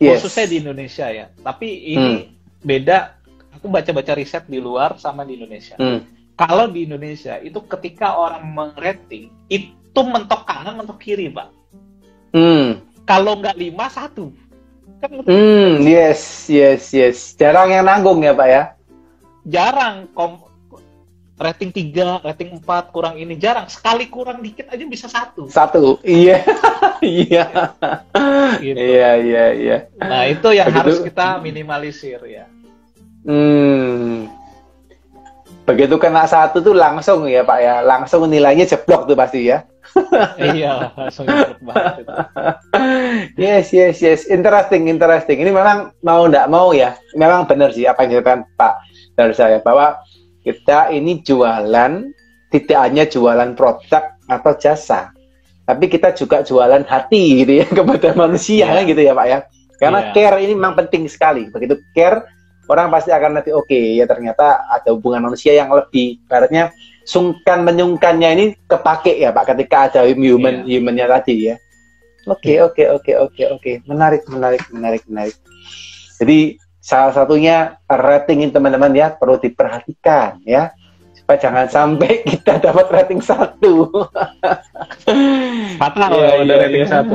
Khususnya di Indonesia ya. Tapi ini beda. Aku baca-baca riset di luar sama di Indonesia. Kalau di Indonesia itu ketika orang merating itu mentok kanan, mentok kiri, Pak. Kalau nggak 5, 1. Kan yes. Jarang yang nanggung ya, Pak ya? Jarang. Rating 3, rating 4 kurang ini jarang. Sekali kurang dikit aja bisa 1. Iya. Iya. Gitu. Iya. Nah, itu yang harus kita minimalisir ya. Begitu kena 1 tuh langsung ya Pak ya. Langsung nilainya jeblok tuh pasti ya. Iya, langsung jeblok banget itu. Yes. Interesting. Ini memang mau nggak mau ya. Memang benar sih apa yang dikatakan Pak dari saya bahwa kita ini jualan, tidak hanya jualan produk atau jasa, tapi kita juga jualan hati gitu ya kepada manusia kan gitu ya Pak ya. Karena care ini memang penting sekali. Begitu care, orang pasti akan nanti ya ternyata ada hubungan manusia yang lebih, ibaratnya sungkan menyungkannya ini kepake ya Pak ketika ada humannya tadi ya. Oke. Menarik. Jadi salah satunya rating teman-teman ya perlu diperhatikan ya supaya jangan sampai kita dapat rating 1. Fatal udah rating 1.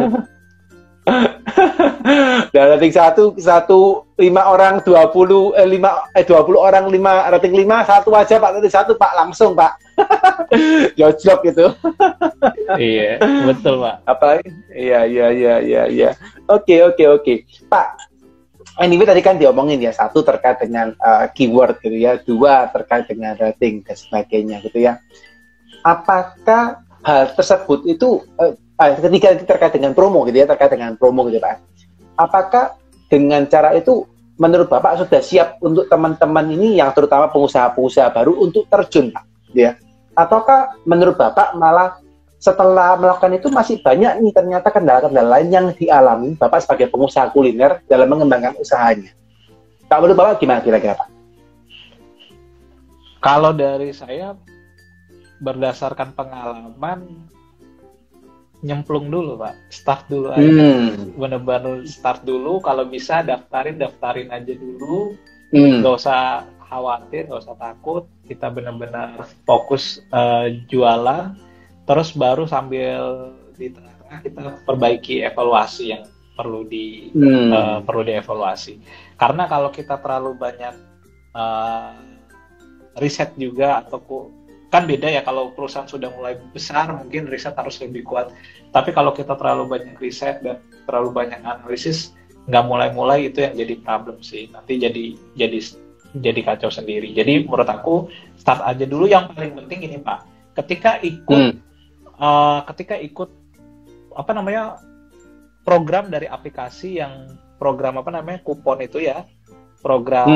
Dan rating 1 5 orang 20 orang 5 rating 5 1 aja Pak, rating 1 Pak langsung Pak. Jojlok gitu. Iya, betul Pak. Apalagi iya. Oke. Pak, anyway tadi kan diomongin ya, 1 terkait dengan keyword gitu ya, 2 terkait dengan rating dan sebagainya gitu ya. Apakah hal tersebut itu ketiga terkait dengan promo gitu ya, Pak. Apakah dengan cara itu menurut Bapak sudah siap untuk teman-teman ini yang terutama pengusaha-pengusaha baru untuk terjun Pak, ya? Ataukah menurut Bapak malah setelah melakukan itu masih banyak nih ternyata kendala-kendala lain yang dialami Bapak sebagai pengusaha kuliner dalam mengembangkan usahanya? Kalau menurut Bapak gimana kira-kira Pak? Kalau dari saya berdasarkan pengalaman nyemplung dulu Pak, start dulu aja, bener-bener start dulu. Kalau bisa daftarin aja dulu, nggak usah khawatir, nggak usah takut. Kita benar-benar fokus jualan. Terus baru sambil di tengah-tengah kita perbaiki evaluasi yang perlu dievaluasi. Karena kalau kita terlalu banyak riset juga atau kan beda ya, kalau perusahaan sudah mulai besar mungkin riset harus lebih kuat. Tapi kalau kita terlalu banyak riset dan terlalu banyak analisis, nggak mulai-mulai, itu yang jadi problem sih. Nanti jadi kacau sendiri. Jadi menurut aku start aja dulu. Yang paling penting ini Pak, ketika ikut program dari aplikasi yang kupon itu ya, program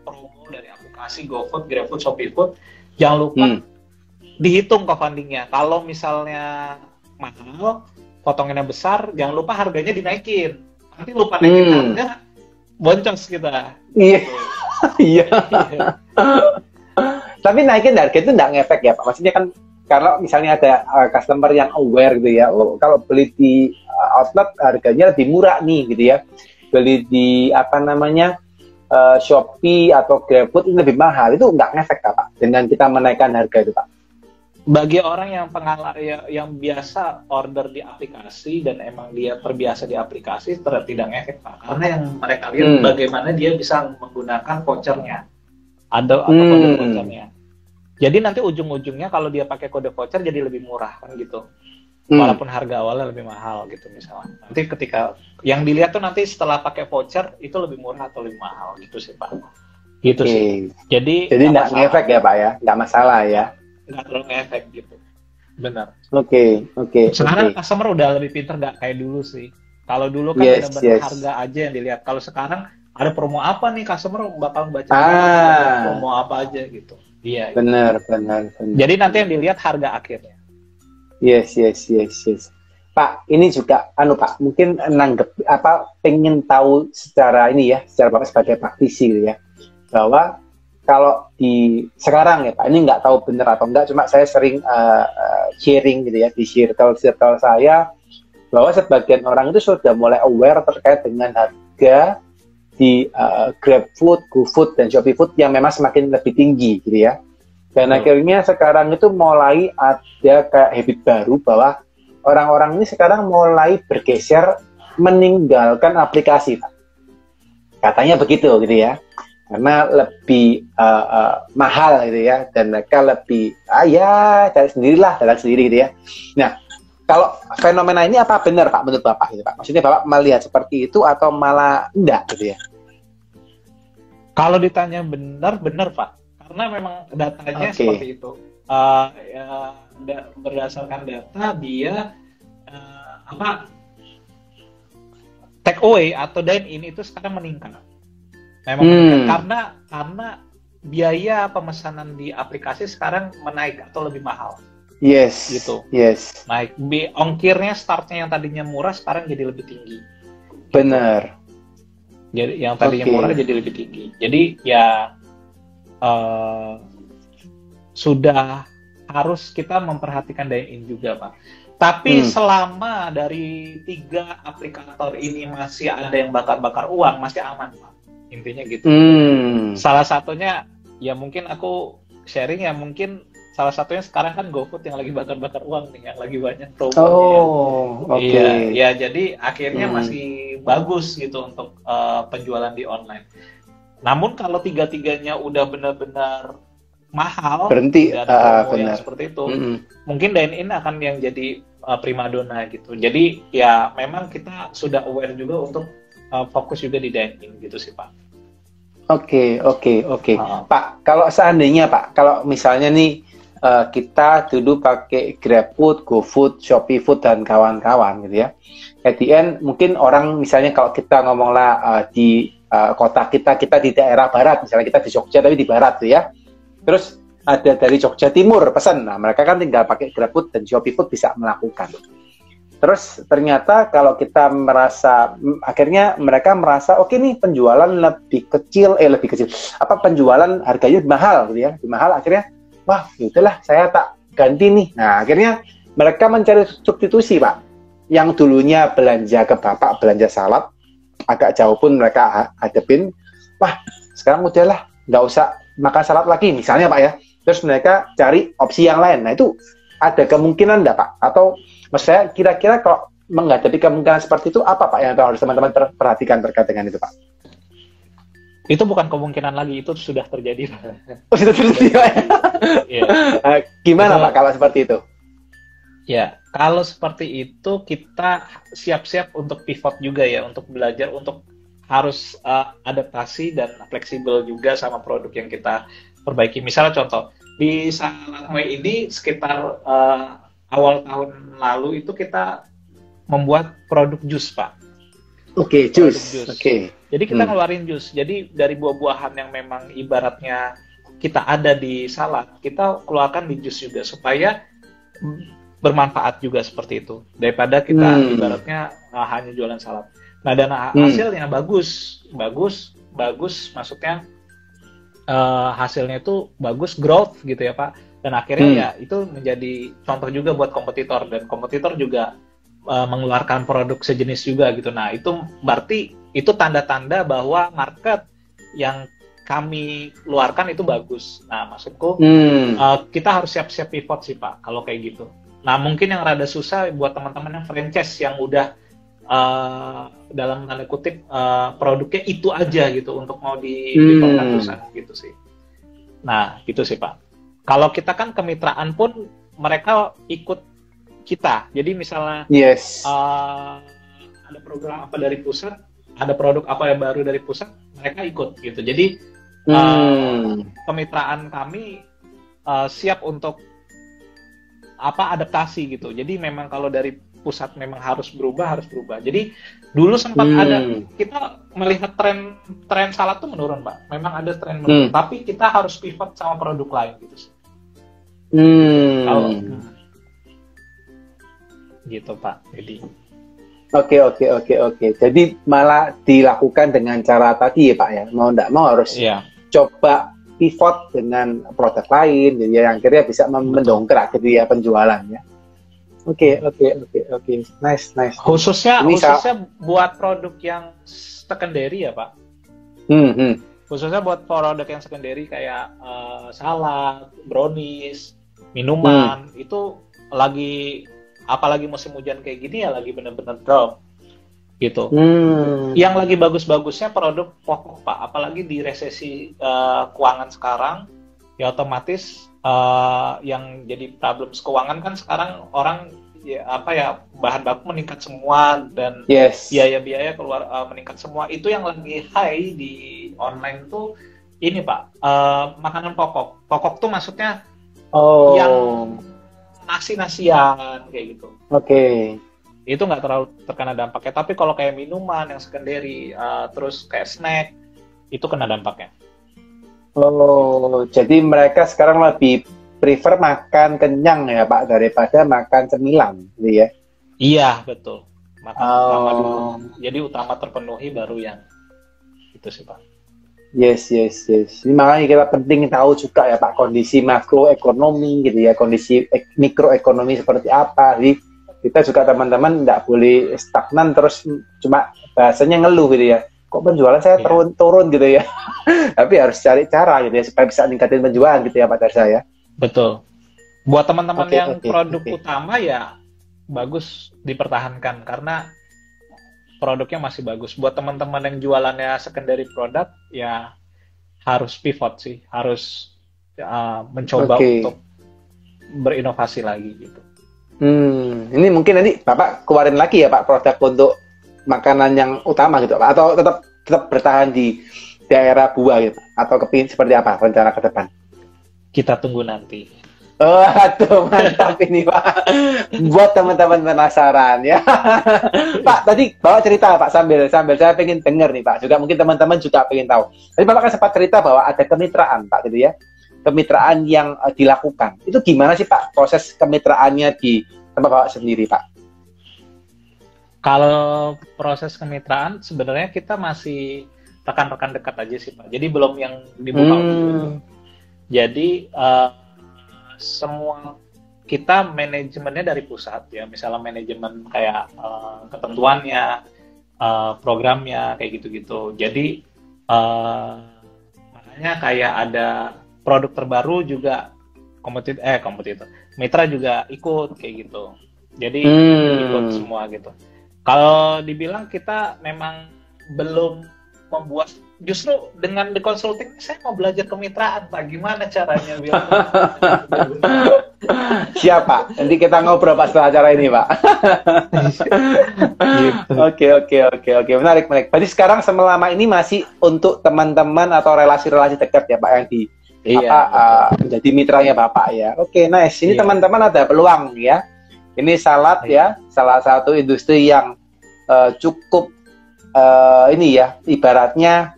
promo dari aplikasi GoFood, GrabFood, ShopeeFood, jangan lupa dihitung co-fundingnya. Kalau misalnya mahal, potongannya besar, jangan lupa harganya dinaikin. Nanti lupa naikin harga, boncos kita. Iya. Iya. Tapi naikin harga itu nggak ngefek ya Pak? Maksudnya kan kalau misalnya ada customer yang aware gitu ya, oh, kalau beli di outlet harganya lebih murah nih gitu ya, beli di apa namanya Shopee atau GrabFood ini lebih mahal, itu nggak ngefek Pak dengan kita menaikkan harga itu Pak? Bagi orang yang yang biasa order di aplikasi dan emang dia terbiasa di aplikasi, tidak ngefek Pak. Karena yang mereka lihat bagaimana dia bisa menggunakan vouchernya, atau kode vouchernya. Jadi nanti ujung-ujungnya kalau dia pakai kode voucher jadi lebih murah kan gitu. Walaupun harga awalnya lebih mahal gitu misalnya. Nanti ketika yang dilihat tuh nanti setelah pakai voucher itu lebih murah atau lebih mahal gitu sih Pak. Gitu sih. Jadi nggak ngefek ya Pak ya, nggak masalah ya. Nggak terlalu ngefek gitu. Benar. Oke. Sekarang customer udah lebih pintar, nggak kayak dulu sih. Kalau dulu kan benar-benar harga aja yang dilihat. Kalau sekarang ada promo apa nih, customer bakal baca promo apa aja gitu. Iya. Benar. Jadi nanti yang dilihat harga akhirnya. Yes. Pak, ini juga Pak, mungkin pengen tahu secara ini ya, secara Bapak sebagai praktisi gitu ya, bahwa kalau di sekarang ya Pak, ini nggak tahu benar atau enggak, cuma saya sering sharing gitu ya di circle saya, bahwa sebagian orang itu sudah mulai aware terkait dengan harga di GrabFood, GoFood, dan ShopeeFood yang memang semakin lebih tinggi gitu ya. Dan akhirnya sekarang itu mulai ada kayak habit baru bahwa orang-orang ini sekarang mulai bergeser meninggalkan aplikasi Pak. Katanya begitu gitu ya. Karena lebih mahal gitu ya, dan mereka lebih cari sendiri gitu ya. Nah, kalau fenomena ini apa benar Pak menurut Bapak gitu Pak? Maksudnya Bapak melihat seperti itu atau malah enggak gitu ya? Kalau ditanya benar Pak, karena memang datanya seperti itu. Berdasarkan data dia take away atau dine in itu sekarang meningkat. Memang karena biaya pemesanan di aplikasi sekarang menaik atau lebih mahal. Yes. Gitu. Yes. Naik. Ongkirnya startnya yang tadinya murah sekarang jadi lebih tinggi. Benar. Jadi yang tadinya murah jadi lebih tinggi. Jadi ya sudah harus kita memperhatikan dine-in juga Pak. Tapi selama dari 3 aplikator ini masih ada yang bakar-bakar uang, masih aman Pak. Intinya gitu. Salah satunya ya mungkin aku sharing ya, mungkin salah satunya sekarang kan GoFood yang lagi bakar-bakar uang nih, yang lagi banyak promonya. Iya, jadi akhirnya masih bagus gitu untuk penjualan di online. Namun kalau tiga-tiganya udah benar-benar mahal, berhenti yang seperti itu, mungkin dine-in akan yang jadi primadona gitu. Jadi ya memang kita sudah aware juga untuk fokus juga di dine-in gitu sih Pak. Oke. Pak, kalau seandainya Pak, kalau misalnya nih kita dulu pakai GrabFood, GoFood, ShopeeFood dan kawan-kawan gitu ya. At the end mungkin orang misalnya kalau kita ngomonglah di kota kita di daerah barat, misalnya kita di Jogja tapi di barat tuh ya. Terus ada dari Jogja Timur pesan, nah mereka kan tinggal pakai GrabFood dan ShopeeFood bisa melakukan. Terus ternyata kalau kita akhirnya mereka merasa oke nih penjualan lebih kecil, penjualan harganya lebih mahal gitu ya, lebih mahal, akhirnya wah yaudahlah saya tak ganti nih. Nah akhirnya mereka mencari substitusi Pak, yang dulunya belanja ke Bapak, belanja salad agak jauh pun mereka hadepin, wah sekarang udahlah nggak usah makan salad lagi misalnya Pak ya. Terus mereka cari opsi yang lain. Nah itu ada kemungkinan enggak Pak? Atau maksud saya kira-kira kalau menghadapi kemungkinan seperti itu apa Pak yang harus teman-teman perhatikan terkait dengan itu Pak? Itu bukan kemungkinan lagi, itu sudah terjadi. Oh, sudah terjadi Pak? Gimana Pak kalau seperti itu? Ya, kalau seperti itu kita siap-siap untuk pivot juga ya, untuk belajar, untuk harus adaptasi dan fleksibel juga sama produk yang kita perbaiki. Misalnya contoh, di Salatmoi ini sekitar awal tahun lalu itu kita membuat produk jus Pak. Oke, jus. Oke. Jadi kita ngeluarin jus. Jadi dari buah-buahan yang memang ibaratnya kita ada di salad, kita keluarkan di jus juga supaya bermanfaat juga seperti itu. Daripada kita ibaratnya hanya jualan salad. Nah, dan hasilnya bagus, maksudnya hasilnya itu bagus, growth gitu ya Pak. Dan akhirnya ya itu menjadi contoh juga buat kompetitor, dan kompetitor juga mengeluarkan produk sejenis juga gitu. Nah itu berarti itu tanda-tanda bahwa market yang kami keluarkan itu bagus. Nah maksudku kita harus siap-siap pivot sih Pak kalau kayak gitu. Nah mungkin yang rada susah buat teman-teman yang franchise yang udah dalam tanda kutip produknya itu aja gitu untuk mau dipotong perusahaan gitu sih. Nah gitu sih Pak. Kalau kita kan kemitraan pun mereka ikut kita. Jadi misalnya ada program apa dari pusat, ada produk apa yang baru dari pusat, mereka ikut gitu. Jadi kemitraan kami siap untuk adaptasi gitu. Jadi memang kalau dari pusat memang harus berubah. Jadi dulu sempat ada, kita melihat tren salad tuh menurun Pak. Memang ada tren menurun, tapi kita harus pivot sama produk lain gitu sih. Kalau gitu Pak. Jadi Oke. Jadi malah dilakukan dengan cara tadi ya Pak ya. Mau nggak mau harus coba pivot dengan produk lain, jadi yang akhirnya bisa mendongkrak gitu ya penjualannya. Oke. Nice. Khususnya buat produk yang secondary ya Pak. Khususnya buat produk yang secondary kayak salad, brownies, minuman, itu lagi, apalagi musim hujan kayak gini ya lagi bener-bener drop gitu. Yang lagi bagus-bagusnya produk pokok Pak, apalagi di resesi keuangan sekarang ya otomatis yang jadi problem keuangan kan sekarang orang bahan baku meningkat semua, dan biaya-biaya keluar meningkat semua. Itu yang lagi high di online tuh ini Pak, makanan pokok tuh maksudnya yang nasi-nasian kayak gitu. Itu nggak terlalu terkena dampaknya. Tapi kalau kayak minuman yang secondary, terus kayak snack, itu kena dampaknya. Jadi mereka sekarang lebih prefer makan kenyang ya Pak daripada makan cemilan, gitu ya? Iya betul. Makan utama dulu. Jadi utama terpenuhi baru yang itu sih Pak. Yes. Ini makanya kita penting tahu juga ya Pak kondisi makroekonomi gitu ya, kondisi mikroekonomi seperti apa. Jadi kita juga teman-teman nggak boleh stagnan terus cuma bahasanya ngeluh gitu ya. Kok penjualan saya turun gitu ya. Tapi harus cari cara gitu ya supaya bisa ningkatin penjualan gitu ya Pak dari saya. Betul. Buat teman-teman yang produk utama ya bagus dipertahankan karena produknya masih bagus. Buat teman-teman yang jualannya secondary product ya harus pivot sih, harus mencoba untuk berinovasi lagi gitu. Ini mungkin nanti Bapak keluarin lagi ya Pak produk untuk makanan yang utama gitu Pak, atau tetap bertahan di daerah buah gitu, atau seperti apa rencana ke depan? Kita tunggu nanti. Aduh, mantap ini Pak. Buat teman-teman penasaran ya. Pak, tadi Bapak cerita Pak sambil saya pengen dengar nih Pak. Juga mungkin teman-teman juga pengen tahu. Tadi Bapak kan sempat cerita bahwa ada kemitraan Pak gitu ya. Kemitraan yang dilakukan. Itu gimana sih Pak proses kemitraannya di tempat Bapak sendiri Pak? Kalau proses kemitraan sebenarnya kita masih rekan-rekan dekat aja sih Pak. Jadi belum yang dibuka gitu. Jadi semua kita manajemennya dari pusat ya, misalnya manajemen kayak ketentuannya, programnya kayak gitu-gitu. Jadi makanya kayak ada produk terbaru juga kompetitor, mitra juga ikut kayak gitu. Jadi ikut semua gitu. Kalau dibilang kita memang belum membuat, justru dengan The Consulting saya mau belajar kemitraan Pak, gimana caranya biar siap Pak, nanti kita ngobrol Pak setelah acara ini Pak. Oke, menarik. Berarti sekarang selama ini masih untuk teman-teman atau relasi-relasi dekat ya Pak yang menjadi mitranya Bapak ya. Oke, nice. Ini teman-teman ada peluang ya. Ini salad ya, salah satu industri yang cukup ini ya, ibaratnya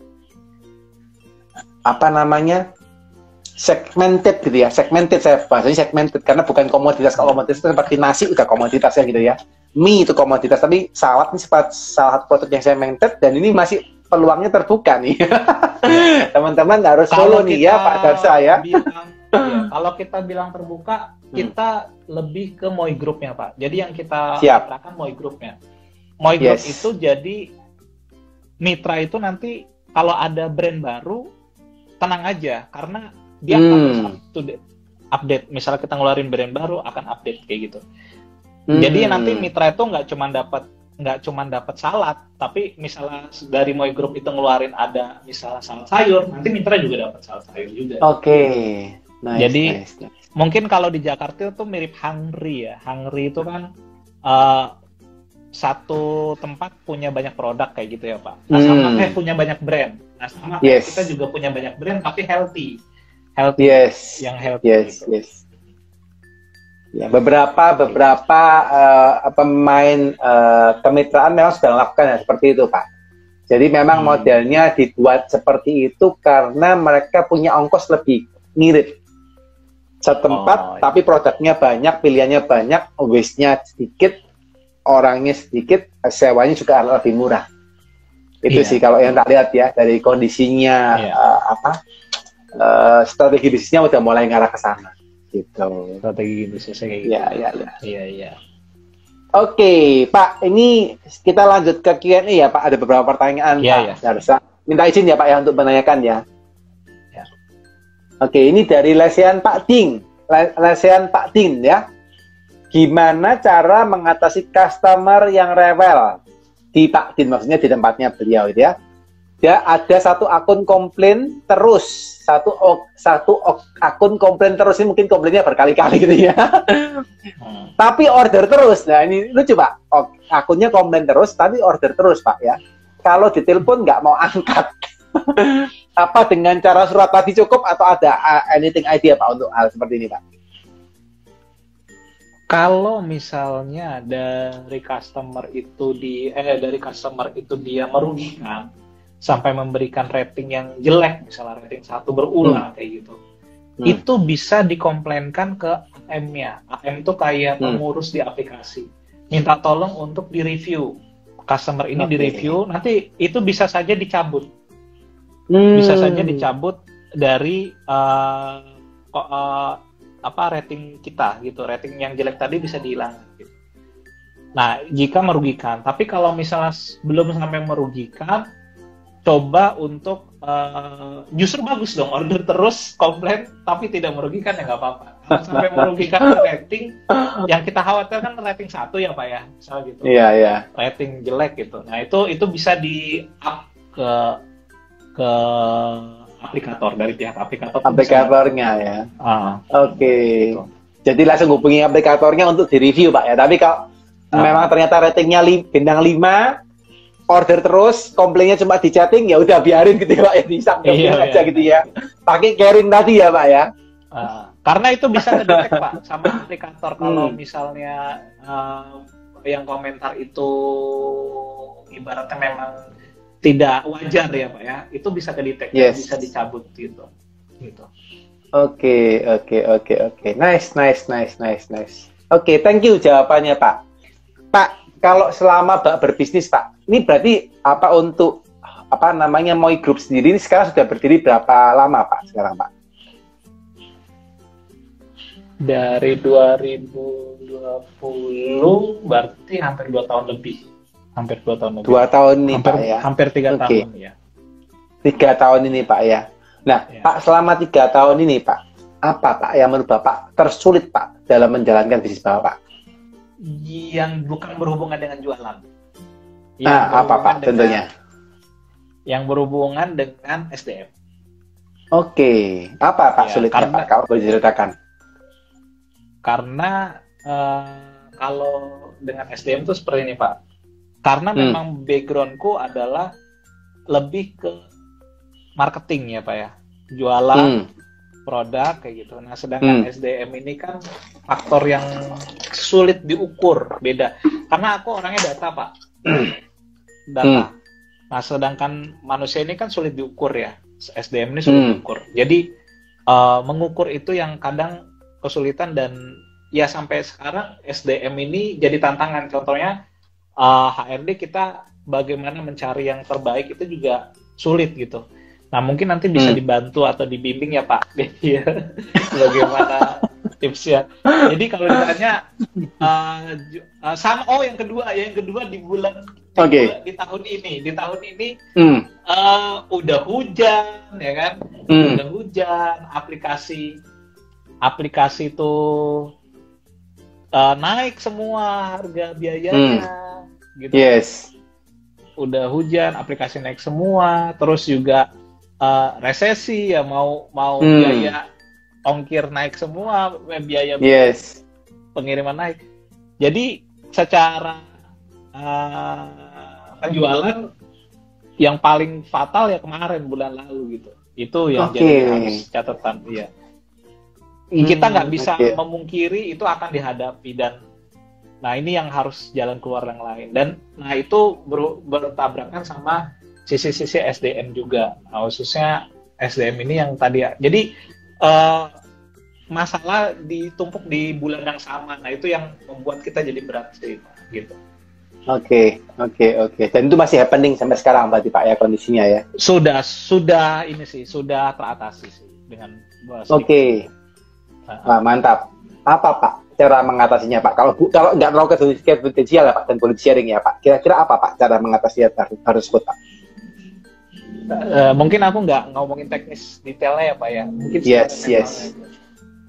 apa namanya, segmented gitu ya, saya bahasanya segmented karena bukan komoditas. Kalau komoditas itu seperti nasi udah komoditasnya gitu ya, mie itu komoditas, tapi salad ini salah satu produk yang segmented dan ini masih peluangnya terbuka nih. Teman-teman harus follow nih ya Pak Darsa ya. Kalau kita bilang terbuka, kita lebih ke Moi Group-nya Pak. Jadi yang kita katakan Moi Group-nya. Moi Group itu jadi mitra itu nanti kalau ada brand baru, tenang aja karena dia akan update. Misalnya kita ngeluarin brand baru, akan update kayak gitu. Jadi nanti mitra itu nggak cuma dapat salad, tapi misalnya dari Moi Group itu ngeluarin ada misalnya salad sayur, nanti mitra juga dapat salad sayur juga. Oke. Nice, jadi nice. mungkin kalau di Jakarta itu mirip Hungry ya. Hungry itu kan satu tempat punya banyak produk kayak gitu ya Pak. Nah, sama kayak punya banyak brand. Nah sama kayak kita juga punya banyak brand tapi healthy. Yang healthy. Gitu. Ya, beberapa pemain kemitraan memang sudah melakukan ya seperti itu Pak. Jadi memang modelnya dibuat seperti itu karena mereka punya ongkos lebih ngirit setempat, tapi produknya banyak, pilihannya banyak, waste-nya sedikit, orangnya sedikit, sewanya juga lebih murah. Itu sih kalau yang tak lihat ya dari kondisinya strategi bisnisnya udah mulai ngarah ke sana. Gitu. Strategi bisnisnya kayak gitu. Iya. Oke, Pak, ini kita lanjut ke Q&A ya, Pak. Ada beberapa pertanyaan, Pak Darsa. Minta izin ya, Pak, ya untuk menanyakan ya. Oke, ini dari lesehan Pak Ding. Lesehan Pak Ding ya. Gimana cara mengatasi customer yang rewel? Di Pak Ding, maksudnya di tempatnya beliau itu ya. Dia ada satu akun komplain terus. Satu akun komplain terus, ini mungkin komplainnya berkali-kali gitu ya. Tapi order terus. Nah ini lucu Pak. Akunnya komplain terus, tapi order terus Pak ya. Kalau ditelepon nggak mau angkat. Apa dengan cara surat tadi cukup atau ada anything idea Pak untuk hal seperti ini Pak? Kalau misalnya dari customer itu dia merugikan sampai memberikan rating yang jelek, misalnya rating 1 berulang kayak gitu, itu bisa dikomplainkan ke AM-nya. AM itu kayak pengurus di aplikasi, minta tolong untuk direview customer ini, direview, nanti itu bisa saja dicabut. Bisa saja dicabut dari rating kita gitu, rating yang jelek tadi bisa dihilangkan gitu. Nah jika merugikan, tapi kalau misalnya belum sampai merugikan, coba untuk justru bagus dong, order terus, komplain tapi tidak merugikan ya nggak apa-apa. Kalau sampai merugikan rating, yang kita khawatirkan rating 1 ya Pak ya, misalnya gitu. Iya. Rating jelek gitu. Nah itu bisa di up ke aplikator, dari pihak aplikatornya ya. Oke. Gitu. Jadi langsung hubungi aplikatornya untuk direview Pak ya. Tapi kalau memang ternyata ratingnya bintang 5, order terus, komplainnya cuma di chatting, ya udah biarin gitu ya Pak ya, disampein aja gitu ya. Pakai caring tadi ya Pak ya. Karena itu bisa kedetek Pak sama aplikator. Kalau misalnya yang komentar itu ibaratnya memang tidak wajar ya Pak ya, itu bisa kedetek, bisa dicabut gitu. Oke. Nice. Oke, thank you jawabannya Pak. Pak, kalau selama Pak berbisnis Pak, ini berarti untuk Moi Group sendiri ini sekarang sudah berdiri berapa lama Pak sekarang Pak? Dari 2020 berarti hampir 2 tahun lebih. 2 tahun nih Pak ya. Hampir 3 tahun ya. 3 tahun ini Pak ya. Nah, Pak, selama 3 tahun ini Pak, apa Pak yang menurut Bapak tersulit Pak dalam menjalankan bisnis Bapak? Yang bukan berhubungan dengan jualan. Apa Pak tentunya? Yang berhubungan dengan SDM. Oke. Apa Pak sulitnya Pak kalau boleh diceritakan? Karena kalau dengan SDM itu seperti ini Pak. Karena memang backgroundku adalah lebih ke marketing ya Pak ya, jualan produk kayak gitu. Nah sedangkan SDM ini kan faktor yang sulit diukur, beda. Karena aku orangnya data Pak, data. Nah sedangkan manusia ini kan sulit diukur ya, SDM ini sulit diukur. Jadi mengukur itu yang kadang kesulitan, dan ya sampai sekarang SDM ini jadi tantangan. Contohnya HRD kita bagaimana mencari yang terbaik itu juga sulit gitu. Nah, mungkin nanti bisa dibantu atau dibimbing ya Pak, ya, bagaimana tipsnya. Jadi kalau ditanya sama, yang kedua di bulan di tahun ini udah hujan ya kan, udah hujan, aplikasi itu naik semua harga biayanya, gitu. Yes. Udah hujan, aplikasi naik semua, terus juga resesi ya, mau biaya ongkir naik semua, biaya pengiriman naik. Jadi secara penjualan yang paling fatal ya kemarin bulan lalu gitu. Itu yang jadi harus catatan ya. Kita nggak bisa memungkiri itu akan dihadapi, dan nah ini yang harus jalan keluar yang lain. Dan nah itu bertabrakan sama sisi-sisi SDM juga, khususnya SDM ini yang tadi ya. Jadi masalah ditumpuk di bulan yang sama. Nah itu yang membuat kita jadi berat sih, gitu. Oke. Dan itu masih happening sampai sekarang berarti Pak ya kondisinya ya? Sudah ini sih, sudah teratasi sih dengan Wah, mantap. Apa Pak cara mengatasinya Pak? Kalau nggak terlalu konfidensial ya Pak, dan boleh sharing ya Pak. Kira-kira apa Pak cara mengatasinya harus Pak? Mungkin aku nggak ngomongin teknis detailnya ya Pak ya. Mungkin yes.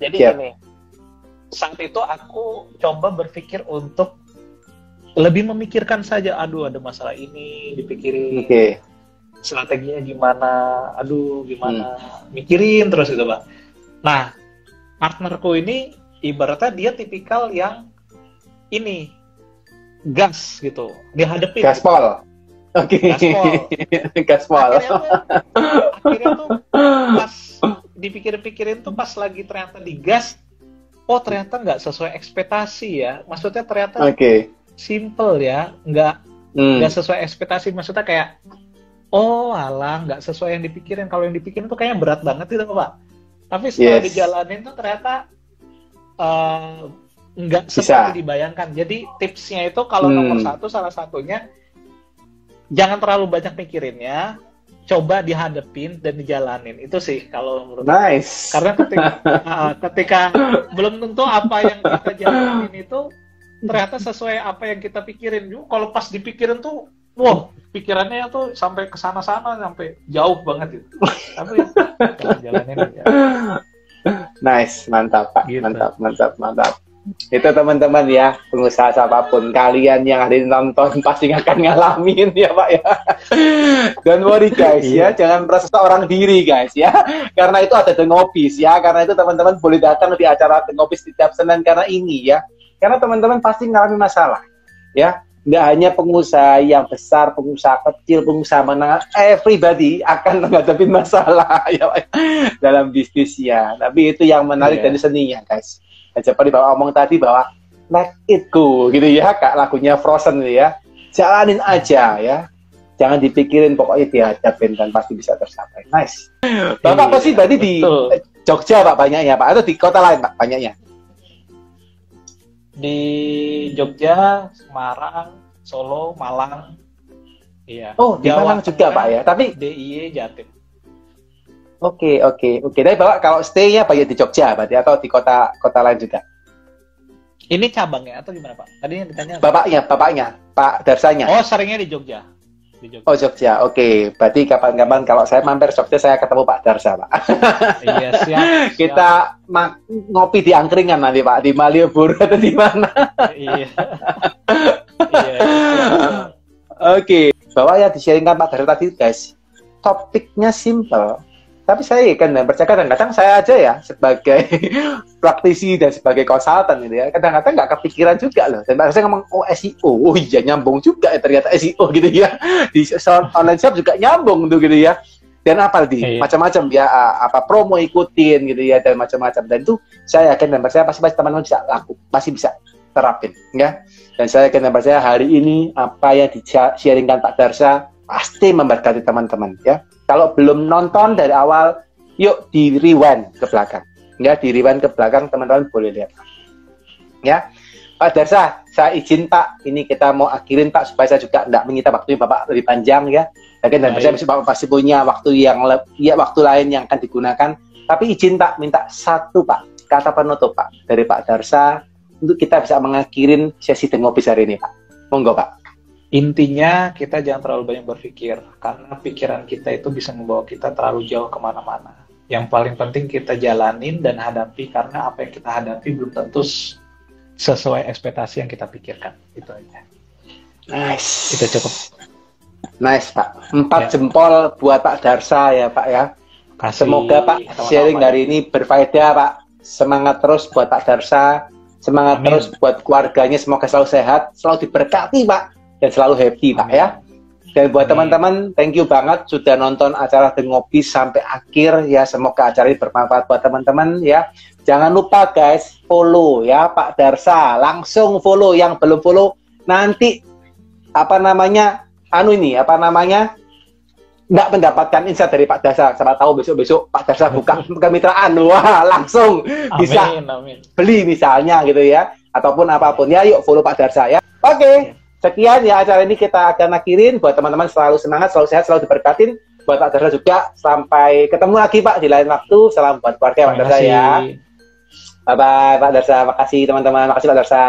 Jadi gini, saat itu aku coba berpikir untuk lebih memikirkan saja. Aduh, ada masalah ini, dipikirin. Strateginya gimana? Aduh, gimana? Mikirin terus gitu Pak. Nah, partnerku ini ibaratnya dia tipikal yang ini gas gitu, dihadapin. Gaspol. Gaspol. Akhirnya tuh pas dipikir-pikirin tuh, pas lagi ternyata digas, ternyata nggak sesuai ekspektasi ya. Maksudnya ternyata simple ya, nggak sesuai ekspektasi. Maksudnya kayak alah, nggak sesuai yang dipikirin. Kalau yang dipikirin tuh kayaknya berat banget gitu Pak. Tapi setelah dijalanin tuh ternyata nggak seperti dibayangkan. Jadi tipsnya itu kalau salah satunya jangan terlalu banyak mikirinnya, coba dihadapin dan dijalanin. Itu sih kalau menurut aku. Karena ketika belum tentu apa yang kita jalanin itu ternyata sesuai apa yang kita pikirin. Kalau pas dipikirin tuh, pikirannya tuh sampai kesana-sana, sampai jauh banget itu. Tapi jalanin aja. Mantap Pak. Gitu. Mantap. Itu teman-teman ya, pengusaha siapapun kalian yang ada nonton pasti akan ngalamin ya Pak ya. Don't worry guys ya, jangan merasa seorang diri guys ya. Karena itu ada The Ngopis ya, karena itu teman-teman boleh datang di acara The Ngopis setiap Senin karena ini ya. Karena teman-teman pasti ngalami masalah ya. Nggak hanya pengusaha yang besar, pengusaha kecil, pengusaha menengah, everybody akan menghadapi masalah ya Pak, dalam bisnis ya. Tapi itu yang menarik dari seninya guys. Dan seperti Bapak omong tadi bahwa let it go gitu ya, Kak, lagunya Frozen gitu ya. Jalanin aja ya. Jangan dipikirin, pokoknya dihadapin dan pasti bisa tercapai. Nice. Bapak pasti berarti di Jogja Pak banyaknya Pak, atau di kota lain Pak banyaknya? Di Jogja, Semarang, Solo, Malang. Iya. Di Malang juga Pak ya. Tapi DIY Jatim. Oke. Tapi Bapak kalau stay-nya banyak di Jogja berarti, atau di kota lain juga? Ini cabangnya atau gimana Pak? Tadi yang ditanya. Bapaknya, Pak Darsanya. Seringnya di Jogja. Jogja. Oke. Berarti kapan-kapan kalau saya mampir Jogja saya ketemu Pak Darsa Pak. Iya, siap. Kita ngopi di angkringan nanti Pak, di Malioboro atau di mana? Iya. Oke. Bahwa ya di-sharingkan Pak Darsa tadi guys, topiknya simple. Tapi saya kan percaya kadang-kadang saya aja ya sebagai praktisi dan sebagai konsultan gitu ya, kadang-kadang nggak kepikiran juga loh. Dan saya ngomong SEO, iya nyambung juga ya ternyata SEO gitu ya. Di online shop juga nyambung tuh gitu ya. Dan apa lagi macam-macam ya, apa promo ikutin gitu ya, dan macam-macam. Dan itu saya yakin dan percaya pasti teman-teman bisa laku, pasti bisa terapin ya. Dan saya yakin dan percaya hari ini apa yang di-sharingkan Pak Darsa pasti memberkati teman-teman ya. Kalau belum nonton dari awal, yuk di rewind ke belakang. Ya, di rewind ke belakang teman-teman boleh lihat. Ya. Pak Darsa, saya izin Pak, ini kita mau akhirin Pak, supaya saya juga tidak menyita waktunya Bapak lebih panjang ya. Dan saya Bapak pasti punya waktu yang waktu lain yang akan digunakan. Tapi izin Pak, minta satu Pak, kata penutup Pak, dari Pak Darsa, untuk kita bisa mengakhirin sesi ngopi hari ini Pak. Monggo Pak. Intinya kita jangan terlalu banyak berpikir, karena pikiran kita itu bisa membawa kita terlalu jauh kemana-mana. Yang paling penting kita jalanin dan hadapi, karena apa yang kita hadapi belum tentu sesuai ekspektasi yang kita pikirkan. Itu aja. Nice. Itu cukup. Nice Pak. 4 jempol buat Pak Darsa ya Pak ya. Kasih. Semoga Pak sharing hari ini berfaedah Pak. Semangat terus buat Pak Darsa. Semangat terus buat keluarganya. Semoga selalu sehat, selalu diberkati Pak, dan selalu happy Pak ya. Dan buat teman-teman, thank you banget sudah nonton acara The Ngopi sampai akhir ya. Semoga acara ini bermanfaat buat teman-teman ya. Jangan lupa guys, follow ya Pak Darsa. Langsung follow, yang belum follow nanti nggak mendapatkan insight dari Pak Darsa. Siapa tahu besok-besok Pak Darsa buka kemitraan, wah langsung bisa beli misalnya gitu ya, ataupun apapun ya. Yuk follow Pak Darsa ya. Oke. Sekian ya acara ini kita akan akhirin. Buat teman-teman selalu semangat, selalu sehat, selalu diberkatin. Buat Pak Darsa juga, sampai ketemu lagi Pak di lain waktu. Salam buat keluarga Pak Darsa ya. Bye-bye Pak Darsa. Makasih teman-teman. Makasih Pak Darsa.